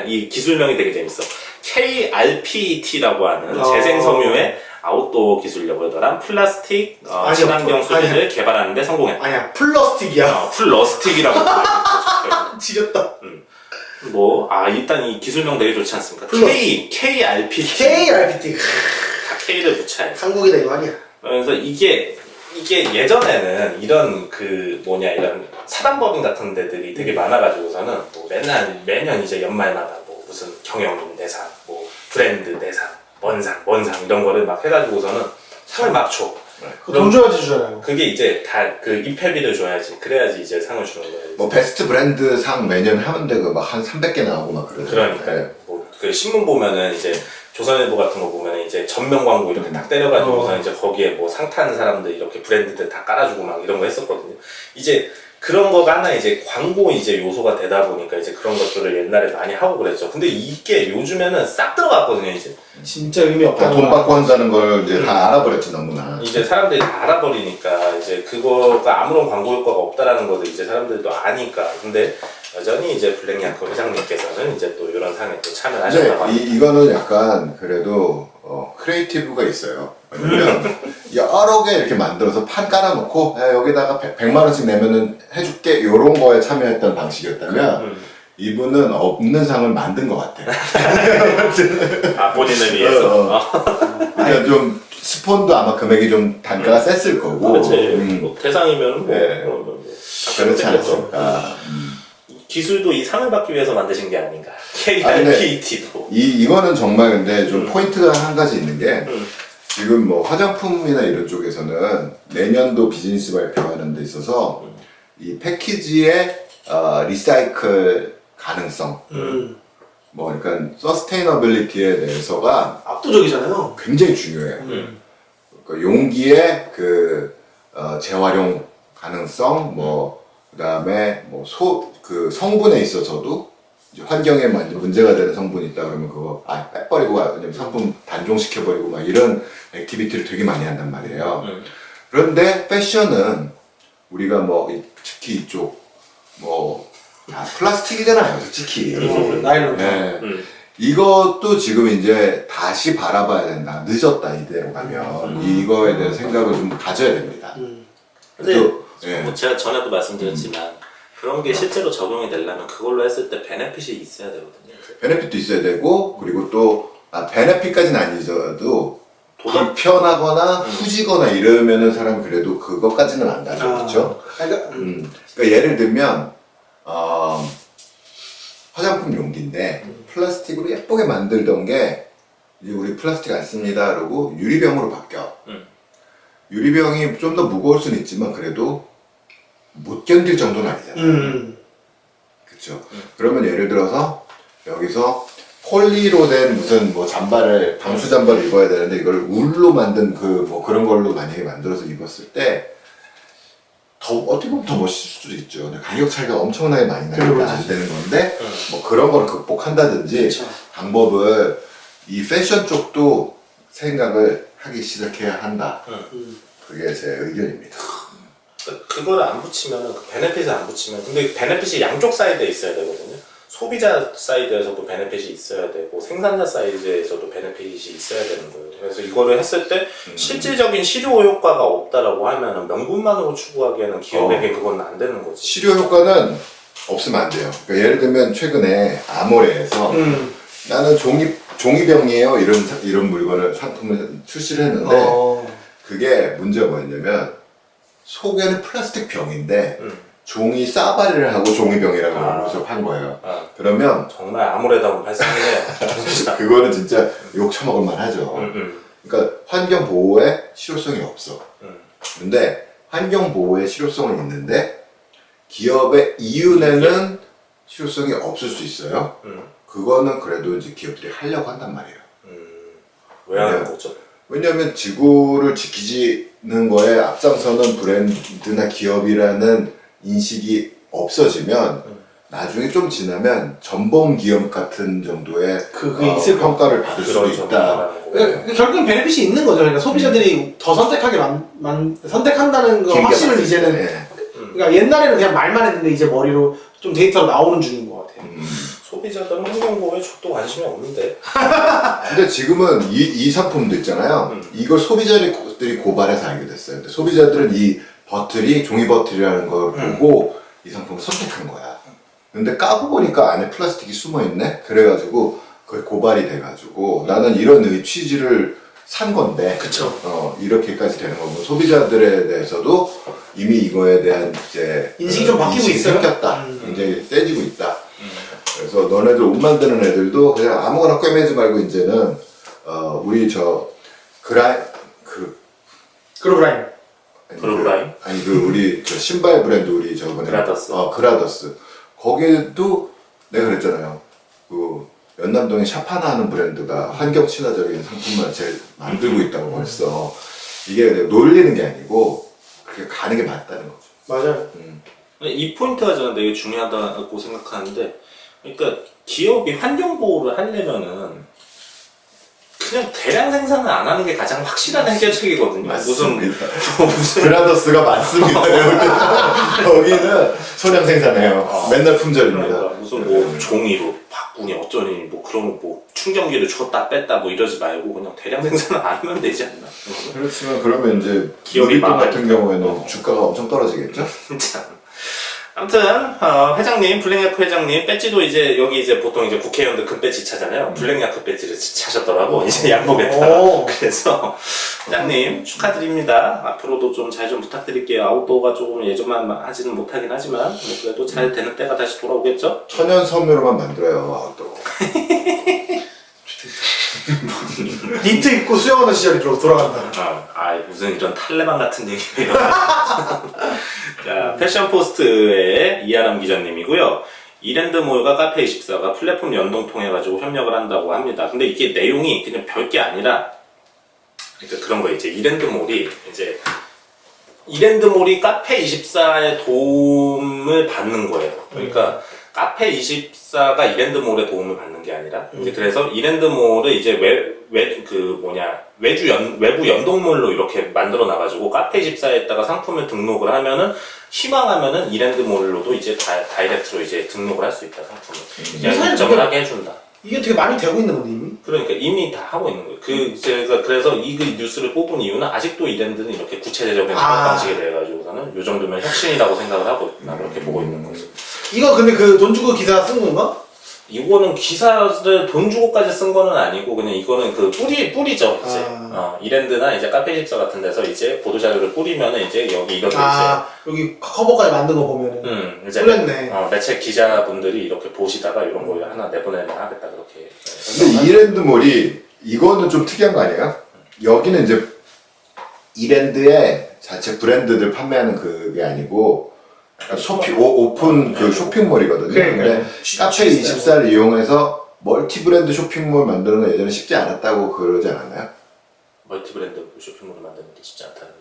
이 기술명이 되게 재밌어. KRPET라고 하는 재생 섬유의 아웃도어 기술력을 더한 플라스틱 친환경 소재를 개발하는 데 성공했다. 아니야, 플러스틱이야. 플러스틱이라고 지렸다. 일단 이 기술명 되게 좋지 않습니까? KRPT. KRPT. 다 K를 붙여야 돼. 한국이다 이거 아니야. 그래서 이게 예전에는 이런 이런 사단법인 같은 데들이 되게 많아가지고서는 뭐 매년 이제 연말마다 뭐 무슨 경영인 대상, 뭐 브랜드 대상, 원상 이런 거를 막 해가지고서는 상을 막 줘. 돈 줘야지 주잖아요. 그게 이제 다 입회비를 줘야지. 그래야지 이제 상을 주는 거예요. 뭐 베스트 브랜드 상 매년 하는데 그 막 한 300개 나오고 막 그러죠. 그러니까 네. 그 신문 보면은 이제 조선일보 같은 거 보면은 이제 전면 광고 이렇게 딱 때려가지고서 이제 거기에 뭐 상 타는 사람들 이렇게 브랜드들 다 깔아주고 막 이런 거 했었거든요. 이제 그런 거가 하나 이제 광고 이제 요소가 되다 보니까 이제 그런 것들을 옛날에 많이 하고 그랬죠. 근데 이게 요즘에는 싹 들어갔거든요, 이제. 진짜 의미 다 없다. 돈 받고 한다는 걸 이제 다 알아버렸지 너무나. 이제 사람들이 다 알아버리니까 이제 그거가 아무런 광고 효과가 없다라는 것을 이제 사람들도 아니까. 근데 여전히 이제 블랙야크 회장님께서는 이제 또 이런 상에 또 참여하셨다고 합니다. 이거는 약간 그래도 크리에이티브가 있어요. 왜냐면 여러 개 이렇게 만들어서 판 깔아놓고 야, 여기다가 100만 원씩 내면은 해줄게 이런 거에 참여했던 방식이었다면 이분은 없는 상을 만든 것 같아. 본인을 위해서. 그러니까 좀 스폰도 아마 금액이 좀 단가가 셌을 거고. 그렇지. 뭐 대상이면 네. 그렇지 않습니까? 기술도 이 상을 받기 위해서 만드신 게 아닌가. KRPET도. 이거는 정말 근데 좀 포인트가 한 가지 있는 게 지금 뭐 화장품이나 이런 쪽에서는 내년도 비즈니스 발표하는 데 있어서 이 패키지의 리사이클 가능성 뭐 그러니까 서스테이너빌리티에 대해서가 압도적이잖아요. 굉장히 중요해요. 그러니까 용기의 재활용 가능성 뭐 그다음에 뭐 그 성분에 있어서도 이제 환경에 문제가 되는 성분이 있다 그러면 그거 빼버리고 그냥 상품 단종시켜버리고 막 이런 액티비티를 되게 많이 한단 말이에요. 그런데 패션은 우리가 뭐 특히 이쪽 뭐 다 플라스틱이잖아요, 솔직히. 나일론. 네. 이것도 지금 이제 다시 바라봐야 된다. 늦었다 이대로 가면 이거에 대한 생각을 좀 가져야 됩니다. 근데 네. 뭐 제가 전에도 말씀드렸지만 그런 게 실제로 적용이 되려면 그걸로 했을 때 베네핏이 있어야 되거든요. 베네핏도 있어야 되고 그리고 또 베네핏까지는 아니더라도 불편하거나 후지거나 이러면은 사람이 그래도 그것까지는 안 가죠, 그렇죠? 그러니까 예를 들면 화장품 용기인데 플라스틱으로 예쁘게 만들던 게 이제 우리 플라스틱 안 씁니다 그러고 유리병으로 바뀌어. 유리병이 좀 더 무거울 수는 있지만 그래도 못 견딜 정도는 아니잖아요. 그렇죠. 그러면 예를 들어서 여기서 폴리로 된 무슨 뭐 잠바를 방수 잠바를 입어야 되는데 이걸 울로 만든 뭐 그런 걸로 만약에 만들어서 입었을 때 어떻게 보면 더 멋있을 수도 있죠. 근데 가격 차이가 엄청나게 많이 나니까 안 되는 건데 뭐 그런 거를 극복한다든지 그렇죠. 방법을 이 패션 쪽도 생각을 하기 시작해야 한다. 그게 제 의견입니다. 그거를 안 붙이면 베네핏을 안 붙이면 근데 베네핏이 양쪽 사이드에 있어야 되거든요. 소비자 사이드에서도 베네핏이 있어야 되고 생산자 사이드에서도 베네핏이 있어야 되는 거예요. 그래서 이거를 했을 때 실질적인 실효 효과가 없다라고 하면 명분만으로 추구하기에는 기업에게 그건 안 되는 거지. 실효 효과는 없으면 안 돼요. 그러니까 예를 들면 최근에 아모레에서 나는 종이 종이병이에요 이런 물건을 상품을 출시를 했는데 그게 문제가 뭐였냐면 속에는 플라스틱 병인데 종이 싸바리를 하고 종이병이라고 해서 판 거예요. 그러면 정말 아무래도 하면 발생해요. 그거는 진짜 욕 처먹을 만하죠. 그러니까 환경 보호에 실효성이 없어. 근데 환경 보호에 실효성은 있는데 기업의 이윤에는 실효성이 없을 수 있어요. 그거는 그래도 이제 기업들이 하려고 한단 말이에요. 왜 하는 거죠? 왜냐하면 지구를 지키는 거에 앞장서는 브랜드나 기업이라는 인식이 없어지면 나중에 좀 지나면 전범 기업 같은 정도의 그게 있을 평가를 받을 수도 있다. 그러니까 결국엔 베네핏이 있는 거죠. 그러니까 소비자들이 더 선택하게 선택한다는 거 확신을 이제는 네. 그러니까 옛날에는 그냥 말만 했는데 이제 머리로 좀 데이터로 나오는 중인 것 같아요. 소비자들은 환경보호에 저도 관심이 없는데. 근데 지금은 이 상품도 있잖아요. 이걸 소비자들이 고발해서 알게 됐어요. 근데 소비자들은 이 버틀이 종이 버틀이라는 걸 보고 이 상품을 선택한 거야. 근데 까고 보니까 안에 플라스틱이 숨어 있네. 그래가지고 그게 고발이 돼가지고 나는 이런 취지를 산 건데. 그쵸. 이렇게까지 되는 거고 소비자들에 대해서도 이미 이거에 대한 이제 인식이 좀 바뀌고 인식이 있어요. 생겼다. 굉장히 세지고 있다. 그래서 너네들 옷 만드는 애들도 그냥 아무거나 꿰매지 말고 이제는 우리 저 그룹라인. 그룹라인? 아니 우리 저 신발 브랜드 우리 저번에 그라더스. 그라더스 거기도 내가 그랬잖아요. 그 연남동에 샤파나 하는 브랜드가 환경 친화적인 상품을 제일 만들고 있다고 벌써 이게 내가 놀리는 게 아니고 그렇게 가는 게 맞다는 거죠. 맞아요. 이 포인트가 저는 되게 중요하다고 생각하는데, 그러니까 기업이 환경 보호를 하려면은 그냥 대량 생산을 안 하는 게 가장 확실한 해결책이거든요. 맞습니다. 무슨 그라더스가 많습니다. 거기는 소량 생산해요. 맨날 품절입니다. 그러니까 무슨 뭐 종이로 바꾸니 어쩌니 뭐 그런 뭐 충전기를 줬다 뺐다 뭐 이러지 말고 그냥 대량 생산을 안 하면 되지 않나? 그렇지만 그러면 이제 기업이 루이비통 망할 같은 경우에는 주가가 엄청 떨어지겠죠? 참. 아무튼 회장님, 블랙야크 회장님 배지도 이제 여기 이제 보통 이제 국회의원들 금 배지 차잖아요. 블랙야크 배지를 차셨더라고 이제 양복에다가. 그래서 회장님 축하드립니다. 앞으로도 좀 잘 좀 부탁드릴게요. 아웃도어가 조금 예전만 하지는 못하긴 하지만 뭐 그래도 잘 되는 때가 다시 돌아오겠죠? 천연 섬유로만 만들어요. 또. 니트 입고 수영하는 시절이 돌아간다. 무슨 이런 탈레반 같은 얘기예요. 자, 패션포스트의 이하람 기자님이고요. 이랜드몰과 카페24가 플랫폼 연동 통해가지고 협력을 한다고 합니다. 근데 이게 내용이 그냥 별게 아니라, 그러니까 그런 거예요. 이제 이랜드몰이 카페24의 도움을 받는 거예요. 그러니까 카페24가 이랜드몰의 도움을 받는 게 아니라, 이제 그래서 이랜드몰을 이제 외부 연동몰로 이렇게 만들어 놔가지고 카페24에다가 상품을 등록을 하면은, 희망하면은 이랜드몰로도 이제 다이렉트로 이제 등록을 할 수 있다, 상품을. 그냥 입점을 하게 해준다. 이게 되게 많이 되고 있는 건데 이미? 그러니까 이미 다 하고 있는 거예요. 제가 그래서 이 뉴스를 뽑은 이유는 아직도 이랜드는 이렇게 구체적인 방식에 대해 가지고서는 이 정도면 혁신이라고 생각을 하고 그렇게 보고 있는 거죠. 이거 근데 그 돈 주고 기사 쓴 건가? 이거는 기사를 돈 주고까지 쓴 거는 아니고 그냥 이거는 그 뿌리죠 이제. 이랜드나 이제 카페24 같은 데서 이제 보도 자료를 뿌리면은 이제 여기 이렇게 여기 커버까지 만든 거 보면은 이제 뿌렸네. 매체 기자분들이 이렇게 보시다가 이런 거 하나 내보내면 하겠다 그렇게. 근데 이랜드몰이 이거는 좀 특이한 거 아니에요? 여기는 이제 이랜드의 자체 브랜드들 판매하는 그게 아니고 오픈 그 쇼핑몰이거든요. 근데 카페24를 이용해서 멀티 브랜드 쇼핑몰 만드는 건 예전에 쉽지 않았다고 그러지 않았나요? 멀티 브랜드 쇼핑몰을 만드는 게 쉽지 않다는 게.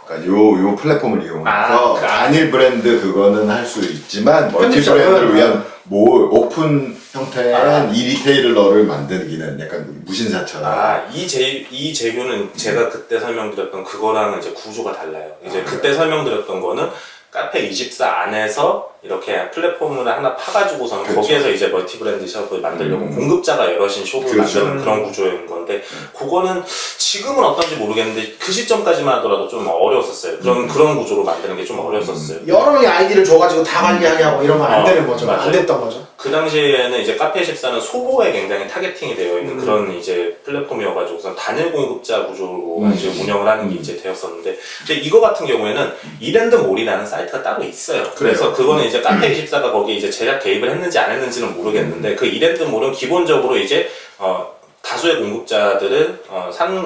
그러니까 요 플랫폼을 이용해서 단일 브랜드 그거는 할 수 있지만 멀티 브랜드를 위한 오픈 형태의 이 리테일러를 만들기는 약간 무신사처럼. 이 제휴는 제가 그때 설명드렸던 그거랑은 이제 구조가 달라요. 이제 그때 설명드렸던 거는 카페24 안에서 이렇게 플랫폼을 하나 파가지고서는 그렇죠. 거기에서 이제 멀티 브랜드 샵을 만들려고 공급자가 여럿인 숍을 그렇죠. 만드는 그런 구조인 건데 그거는 지금은 어떤지 모르겠는데 그 시점까지만 하더라도 좀 어려웠었어요. 그런 구조로 만드는 게 좀 어려웠었어요. 여러 명이 아이디를 줘가지고 다 관리하냐고 이러면 안 되는 거죠. 맞아요. 안 됐던 거죠. 그 당시에는 이제 카페24는 소보에 굉장히 타겟팅이 되어 있는 그런 이제 플랫폼이어가지고선 단일 공급자 구조로 이제 운영을 하는 게 이제 되었었는데, 근데 이거 같은 경우에는 이랜드몰이라는 사이트가 따로 있어요. 그래서 그거는 이제 카페24가 거기에 이제 제작 개입을 했는지 안 했는지는 모르겠는데, 그 이랜드몰은 기본적으로 이제 다수의 공급자들을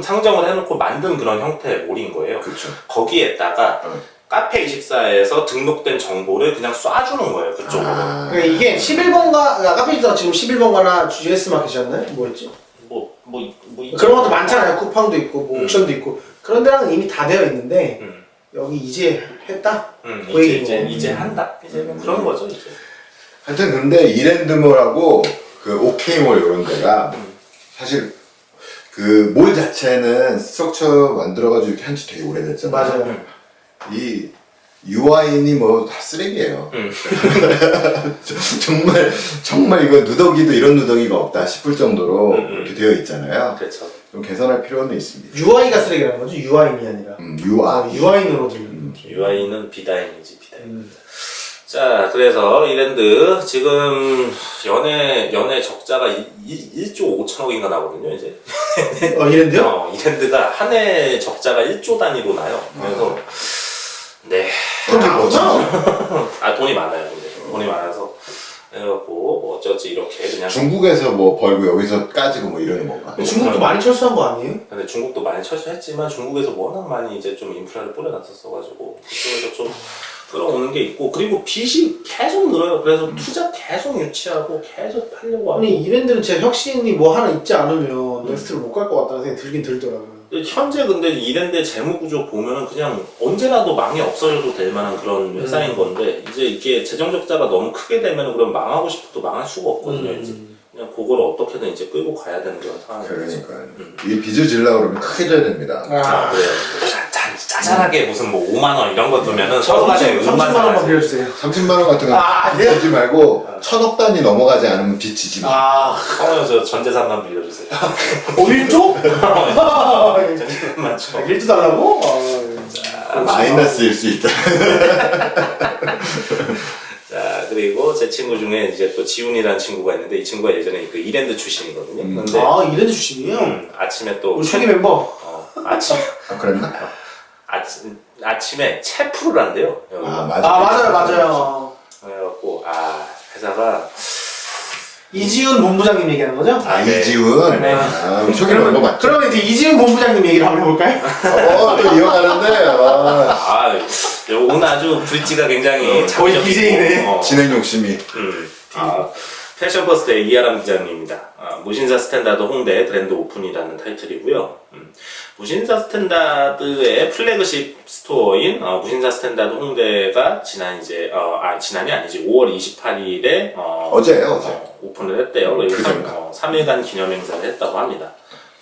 상정을 해놓고 만든 그런 형태의 몰인 거예요. 그렇죠. 거기에다가 카페24에서 등록된 정보를 그냥 쏴주는 거예요, 그쪽으로. 그러니까 이게 11번가, 카페24가 지금 11번가나 GS 마켓이었나요? 뭐였지? 그런 것도 많잖아요. 쿠팡도 있고, 뭐 옥션도 있고. 그런 데랑은 이미 다 되어 있는데, 여기 이제 했다? 그 이제 한다? 이제 뭐 그런 거죠, 이제. 하여튼 근데 이랜드몰하고 그 오케이몰 이런 데가 사실 그 몰 자체는 스트럭처 만들어가지고 이렇게 한지 되게 오래됐잖아요. 맞아요. 이 UI니 뭐 다 쓰레기예요. 정말 이거 누더기도 이런 누더기가 없다 싶을 정도로 이렇게 되어 있잖아요. 그렇죠. 좀 개선할 필요는 있습니다. UI가 쓰레기라는 거죠? UI이 아니라. UI. UI으로 들리는 거죠. UI는 비다인이지, 비다인. 자, 그래서 이랜드 지금 연애 적자가 1조 5천억인가 나거든요, 이제. 이랜드요? 이랜드가 한 해 적자가 1조 단위로 나요. 그래서 네. 돈 많죠? 돈이 많아요, 근데. 돈이 많아서. 그래갖고, 뭐 어쩌지, 이렇게 그냥. 중국에서 뭐 벌고 여기서 까지고 뭐 이러는 건가? 중국도 많이 철수한 거 아니에요? 근데 중국도 많이 철수했지만 중국에서 워낙 많이 이제 좀 인프라를 뿌려놨었어가지고 그쪽에서 좀 끌어오는 게 있고, 그리고 빚이 계속 늘어요. 그래서 투자 계속 유치하고 계속 팔려고 하고. 아니 이랜드는 제 혁신이 뭐 하나 있지 않으면 넥스트를 못 갈 것 같다는 생각이 들긴 들더라고요. 현재 근데 이랜드 재무 구조 보면은 그냥 언제라도 망이 없어져도 될 만한 그런 회사인 건데, 이제 이게 재정 적자가 너무 크게 되면 그럼 망하고 싶어도 망할 수가 없거든요. 이제 그냥 그걸 어떻게든 이제 끌고 가야 되는 그런 상황이죠. 그러니까요. 이 빚을 질려고 그러면 크게 져야 됩니다. 그래요. 짜잘하게 무슨 뭐 5만 원 이런 거 두면은 서로 간에 30만 원만 빌려주세요. 30만 원 같은 거 네? 빚지 말고 1,000억 단위 넘어가지 않으면 빚지지 마. 저 전재산만 빌려주세요. 1조? 전재산만 줘. 1조 달라고? 마이너스일 수 있다. 자, 그리고 제 친구 중에 이제 또 지훈이라는 친구가 있는데, 이 친구가 예전에 그 이랜드 출신이거든요. 근데 이랜드 출신이에요? 아침에 또 우리 초기 멤버. 그랬나? 아침에 체프를 한대요. 맞아요. 그래갖고 회사가 이지훈 본부장님 얘기하는 거죠? 네. 이지훈. 네. 초기 멤버 맞죠? 그러면 이제 이지훈 본부장님 얘기를 한번 해볼까요? 또 이어가는데. 오늘 아주 브릿지가 굉장히 거의 BJ네. 진행 욕심이. 패션 퍼스트의 이하람 기자님입니다. 무신사 스탠다드 홍대 그랜드 오픈이라는 타이틀이고요. 무신사 스탠다드의 플래그십 스토어인 무신사 스탠다드 홍대가 지난이 아니지 5월 28일에 어제요, 어제. 오픈을 했대요. 그리고 3일간 기념 행사를 했다고 합니다.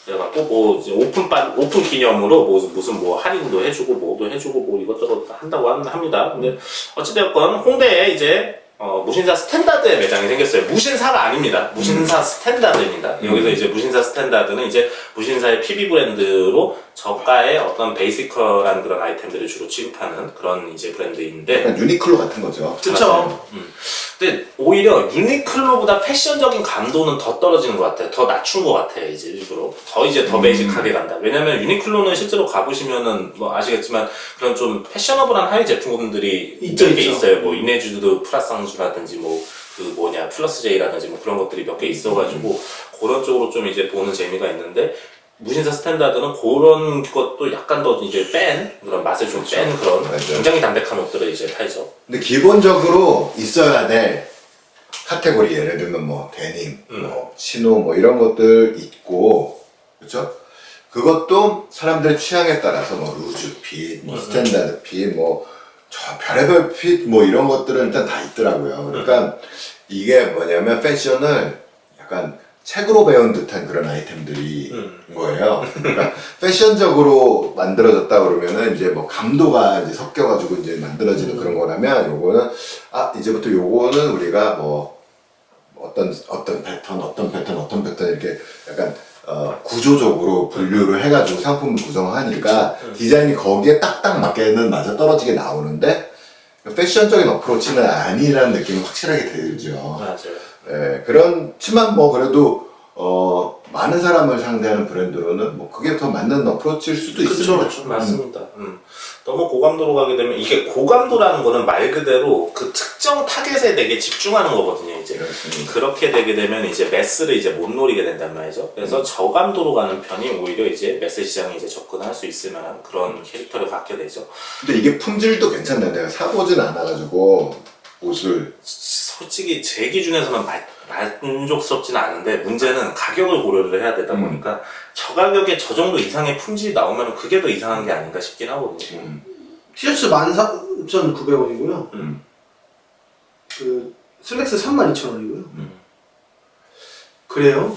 그래갖고 뭐 이제 오픈 기념으로 무슨 할인도 해주고 뭐도 해주고 뭐 이것저것 한다고 합니다. 근데 어찌되었건 홍대에 이제 무신사 스탠다드의 매장이 생겼어요. 무신사가 아닙니다. 무신사 스탠다드입니다. 여기서 이제 무신사 스탠다드는 이제 무신사의 PB 브랜드로 저가의 어떤 베이시컬한 그런 아이템들을 주로 취급하는 그런 이제 브랜드인데, 약간 유니클로 같은 거죠. 그쵸. 근데 오히려 유니클로보다 패션적인 감도는 더 떨어지는 것 같아요. 더 낮춘 것 같아요. 이제 일부러 더 베이직하게 간다. 왜냐면 유니클로는 실제로 가보시면은 뭐 아시겠지만 그런 좀 패셔너블한 하이 제품들이 몇 개 있어요. 뭐 이네주드 플라상주라든지 플러스 제이라든지 뭐 그런 것들이 몇 개 있어가지고 그런 쪽으로 좀 이제 보는 재미가 있는데, 무신사 스탠다드는 그런 것도 약간 더 이제 그런 맛을 좀 뺀 그런 굉장히 담백한 옷들을 이제 팔죠. 근데 기본적으로 있어야 될 카테고리, 예를 들면 뭐 데님, 뭐 치노 뭐 이런 것들 있고, 그렇죠? 그것도 사람들의 취향에 따라서 뭐 루즈 핏, 뭐 스탠다드 핏, 뭐 저 별의별 핏 뭐 이런 것들은 일단 다 있더라고요. 그러니까 이게 뭐냐면 패션을 약간 책으로 배운 듯한 그런 아이템들이 거예요. 그러니까 패션적으로 만들어졌다 그러면은 이제 뭐 감도가 이제 섞여가지고 이제 만들어지는 그런 거라면 요거는 이제부터 요거는 우리가 뭐 어떤 패턴 이렇게 약간 구조적으로 분류를 해가지고 상품을 구성하니까 디자인이 거기에 딱딱 맞게는 맞아 떨어지게 나오는데 패션적인 어프로치는 아니라는 느낌이 확실하게 들죠. 맞아요. 예, 그렇지만 뭐 그래도 많은 사람을 상대하는 브랜드로는 뭐 그게 더 맞는 어프로치일 수도 있습니다. 그렇죠. 맞습니다. 너무 고감도로 가게 되면 이게 고감도라는 거는 말 그대로 그 특정 타겟에 되게 집중하는 거거든요. 이제 그렇습니다. 그렇게 되게 되면 이제 매스를 이제 못 노리게 된단 말이죠. 그래서 저감도로 가는 편이 오히려 이제 매스 시장에 이제 접근할 수 있을 만한 그런 캐릭터를 갖게 되죠. 근데 이게 품질도 괜찮네. 내가 사보진 않아가지고 옷을 솔직히 제 기준에서는 만족스럽지는 않은데 문제는 가격을 고려를 해야 되다 보니까 저 가격에 저 정도 이상의 품질이 나오면 그게 더 이상한 게 아닌가 싶긴 하거든요. 티셔츠 13,900원이고요. 그 슬랙스 32,000원이고요. 그래요?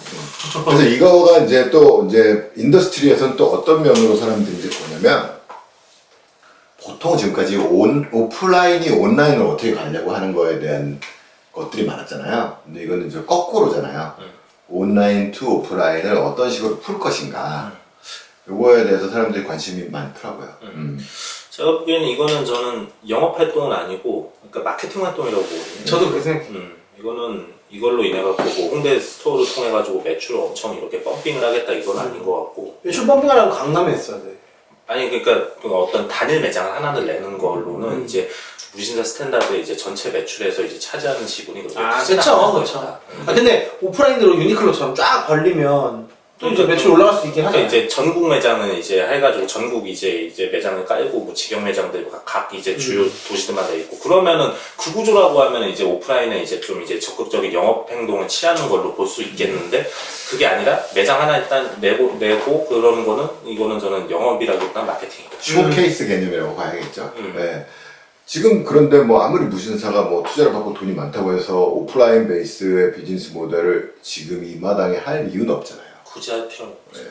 그래서 이거가 이제 또 이제 인더스트리에서는 또 어떤 면으로 사람들이 이제 보냐면 보통 지금까지 오프라인이 온라인을 어떻게 가려고 하는 거에 대한 것들이 많았잖아요. 근데 이거는 이제 거꾸로잖아요. 온라인 투 오프라인을 어떤 식으로 풀 것인가. 요거에 대해서 사람들이 관심이 많더라고요. 제가 보기에는 이거는 저는 영업 활동은 아니고 그러니까 마케팅 활동이라고 보거든요. 저도 그렇게 생각해요. 이거는 이걸로 인해 갖고 뭐 홍대 스토어를 통해 가지고 매출을 엄청 이렇게 펌핑을 하겠다 이건 아닌 것 같고. 매출 펌핑하려고 강남에 했어야 돼. 아니 그러니까 어떤 단일 매장을 하나를 내는 걸로는 이제 무신사 스탠다드의 이제 전체 매출에서 이제 차지하는 지분이 그렇게 크진 않은 그렇죠. 거다. 근데 오프라인으로 유니클로처럼 쫙 벌리면 또 이제 매출 올라갈 수 있긴 하죠. 그러니까 이제 전국 매장은 이제 해가지고 전국 이제 매장을 깔고 뭐 직영 매장들 각 이제 주요 도시들마다 있고 그러면은 그 구조라고 하면은 이제 오프라인에 이제 좀 이제 적극적인 영업 행동을 취하는 걸로 볼 수 있겠는데 그게 아니라 매장 하나 일단 내고 그러는 거는 이거는 저는 영업이라기보다 마케팅이다. 쇼케이스 개념이라고 봐야겠죠. 네. 지금 그런데 뭐 아무리 무신사가 뭐 투자를 받고 돈이 많다고 해서 오프라인 베이스의 비즈니스 모델을 지금 이 마당에 할 이유는 없잖아요. 굳이 할 필요는 없죠. 네.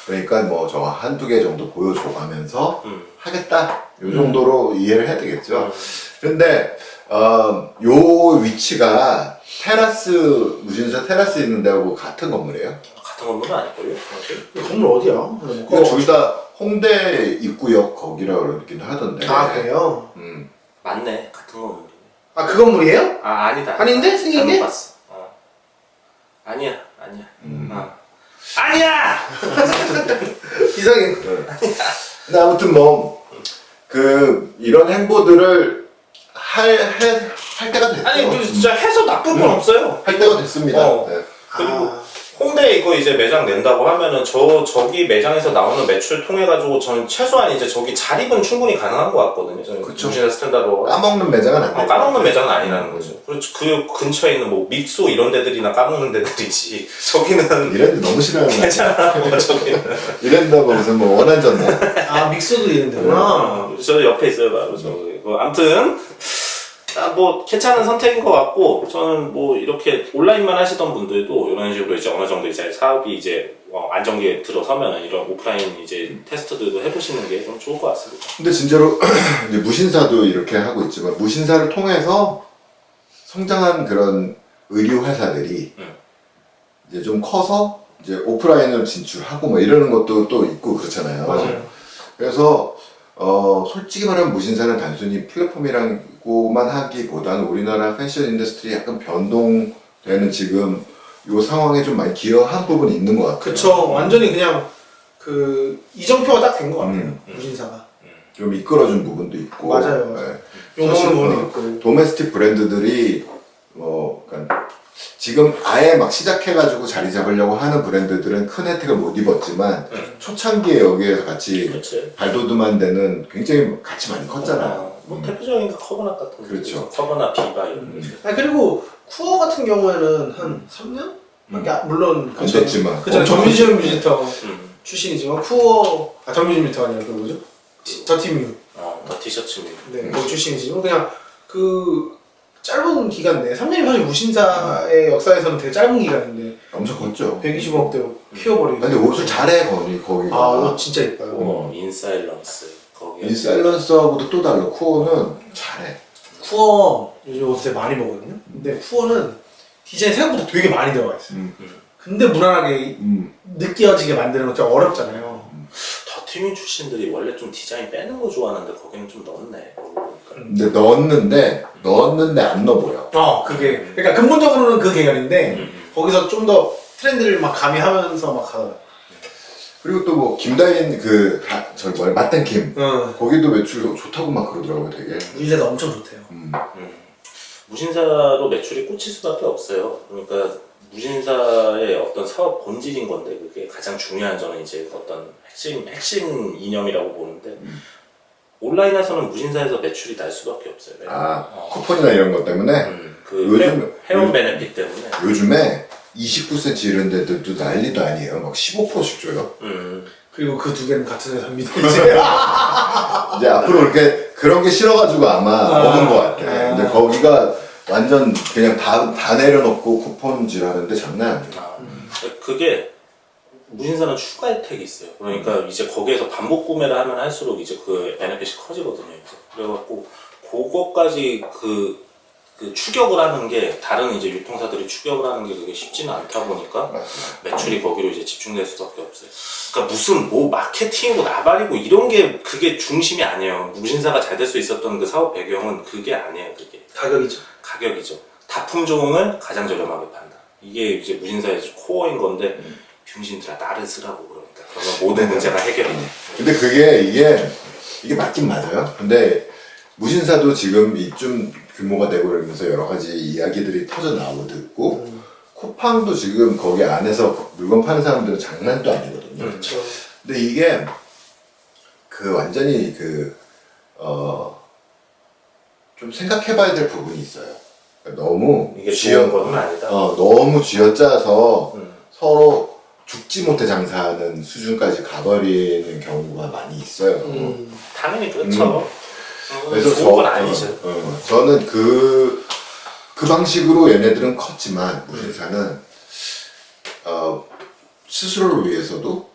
그러니까 뭐 저 한두 개 정도 보여줘가면서 하겠다 요 정도로 이해를 해야 되겠죠. 그런데 요 위치가 테라스 무신사 테라스 있는 데하고 같은 건물이에요? 같은 건물은 아닐걸요? 이 건물 어디야? 이거 둘 다 홍대 입구역 거기라고 그러긴 하던데. 아 그래요? 맞네 같은 건물이네. 아 그 건물이에요? 아 아니다. 아닌데? 생긴 게? 잘못 봤어. 아니야. 아니야! 이상해. 근데 아무튼 뭐 그 이런 행보들을 할 때가 됐죠. 아니 진짜 해서 나쁜 건 없어요. 할 때가 됐습니다. 네. 그리고 홍대에 이거 이제 매장 낸다고 하면은 저기 매장에서 나오는 매출 통해 가지고 저는 최소한 이제 저기 자립은 충분히 가능한 것 같거든요. 저는 무신사 스탠다드로 까먹는 매장은 안 돼요. 까먹는 매장은 아니라는 거죠. 그리고 그 근처에 있는 뭐 믹소 이런 데들이나 까먹는 데들이지. 저기는 이랜드 너무 싫어하는 거야. 괜찮아. 저기는. 이랜드하고 무슨 뭐 원한졌나? 아 믹서도 이런 데구나. 저 옆에 있어요, 바로 저기. 아무튼. 뭐 괜찮은 선택인 것 같고 저는 뭐 이렇게 온라인만 하시던 분들도 이런 식으로 이제 어느 정도 이제 사업이 이제 안정기에 들어서면은 이런 오프라인 이제 테스트들도 해보시는 게 좀 좋을 것 같습니다. 근데 진짜로 이제 무신사도 이렇게 하고 있지만 무신사를 통해서 성장한 그런 의류 회사들이 이제 좀 커서 이제 오프라인을 진출하고 뭐 이러는 것도 또 있고 그렇잖아요. 맞아요. 그래서 솔직히 말하면 무신사는 단순히 플랫폼이라고만 하기보다는 우리나라 패션 인더스트리 약간 변동되는 지금 요 상황에 좀 많이 기여한 부분이 있는 것 같아요. 그쵸. 완전히 그냥 그 이정표가 딱 된 것 같아요. 무신사가. 좀 이끌어준 부분도 있고. 맞아요. 네. 용어는 부분도 있고. 도메스틱 브랜드들이 그러니까 지금 아예 막 시작해가지고 자리 잡으려고 하는 브랜드들은 큰 혜택을 못 입었지만 초창기에 여기에서 같이 그렇지. 발돋움한 데는 굉장히 같이 많이 컸잖아요. 뭐 대표적인 게 커버넛 같은 거. 그렇죠. 커버넛 비바 이런 거. 아 그리고 쿠어 같은 경우에는 한 3년? 물론 안 됐지만. 그쵸. 전뮤지엄 뮤지터 음. 출신이지만 쿠어 전뮤지엄 뮤지터가 아니라 그 뭐죠? 더티뮤. 더 티셔츠 미. 네, 그 출신이지만 그냥 그 짧은 기간 내에 3년이 사실 무신사의 역사에서는 되게 짧은 기간인데 엄청 컸죠. 120억대로 키워버리고. 근데 옷을 잘해 거기가. 아, 옷 진짜 예뻐요. 인사일런스 거기. 인사일런스하고도 또 달라. 쿠어는 잘해. 쿠어 요즘 옷 되게 많이 먹거든요. 근데 쿠어는 디자인 생각보다 되게 많이 들어가 있어요. 근데 무난하게 느껴지게 만드는 건 진짜 어렵잖아요. 더티민 출신들이 원래 좀 디자인 빼는 거 좋아하는데 거기는 좀 넣었네. 근데 넣었는데 안 넣어 보여. 그게 그러니까 근본적으로는 그 계열인데 거기서 좀 더 트렌드를 막 가미하면서 막 하더라고요. 그리고 또 뭐 김다인 저기 뭐야 맞땡킴 거기도 매출 좋다고 막 그러더라고요 되게. 무신사도 엄청 좋대요. 무신사로 매출이 꽂힐 수밖에 없어요. 그러니까 무신사의 어떤 사업 본질인 건데 그게 가장 중요한 저는 이제 어떤 핵심 이념이라고 보는데 온라인에서는 무신사에서 매출이 날 수밖에 없어요. 쿠폰이나 이런 것 때문에. 요즘 회원 베네핏 때문에. 요즘에 29cm 이런 데들도 난리도 아니에요. 막 15%씩 줘요. 그리고 그 두 개는 같은 회사입니다. 이제. 이제 앞으로 이렇게 그런 게 싫어가지고 아마 먹은 것 같아. 근데 거기가 완전 그냥 다 내려놓고 쿠폰질 하는데 장난 아니야. 그게 무신사는 추가 혜택이 있어요. 그러니까 이제 거기에서 반복 구매를 하면 할수록 이제 그 베네핏이 커지거든요. 이제. 그래갖고 그거까지 그 추격을 하는 게 다른 이제 유통사들이 추격을 하는 게 그게 쉽지는 않다 보니까 매출이 거기로 이제 집중될 수밖에 없어요. 그러니까 무슨 뭐 마케팅이고 나발이고 이런 게 그게 중심이 아니에요. 무신사가 잘 될 수 있었던 그 사업 배경은 그게 아니에요. 그게 가격이죠. 다품종을 가장 저렴하게 판다. 이게 이제 무신사의 코어인 건데 병신들아 나를 쓰라고 그러니까 그러면 모든 문제가 해결이 돼. 근데 이게 맞긴 맞아요. 근데 무신사도 지금 이쯤 규모가 되고 그러면서 여러 가지 이야기들이 터져 나오고 듣고 쿠팡도 지금 거기 안에서 물건 파는 사람들은 장난도 아니거든요. 그렇죠. 근데 이게 완전히 좀 생각해봐야 될 부분이 있어요. 그러니까 너무 이게 좋은 건 아니다. 너무 쥐어짜서 서로 죽지 못해 장사하는 수준까지 가버리는 경우가 많이 있어요. 당연히 그렇죠. 그래서 좋은 건 아니죠. 저는 그 방식으로 얘네들은 컸지만 무신사는 스스로를 위해서도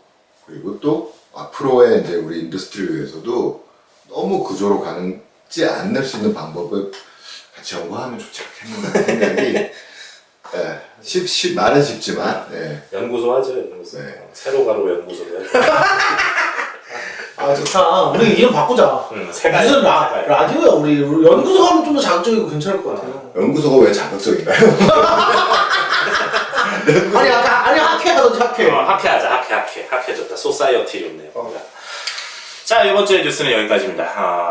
그리고 또 앞으로의 이제 우리 인더스트리를 위해서도 너무 구조로 가지 않을 수 있는 방법을 같이 연구하면 좋지 않겠는가 생각이 말은 쉽지만 연구소 하죠. 연구소. 새로 가로 연구소를 해요. 좋다. 우리 이름 바꾸자. 무슨 라디오야 우리 연구소 가면 좀 더 자극적이고 괜찮을 것 같아요. 연구소가 왜 자극적인가요? 아니 학회 하던지 학회. 학회 좋다. 소사이어티 좋네요. 자, 이번 주의 뉴스는 여기까지입니다.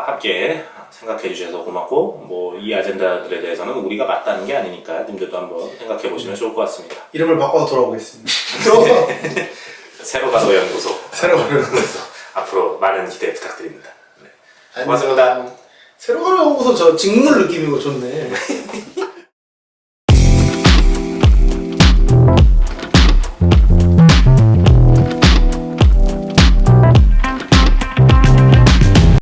함께 생각해 주셔서 고맙고 뭐 이 아젠다들에 대해서는 우리가 맞다는 게 아니니까 님들도 한번 생각해 보시면 좋을 것 같습니다. 이름을 바꿔서 돌아오겠습니다. 새로 가로 연구소. 앞으로 많은 기대 부탁드립니다. 네. 고맙습니다. 새로 가로 연구소 저 직물 느낌이고 좋네.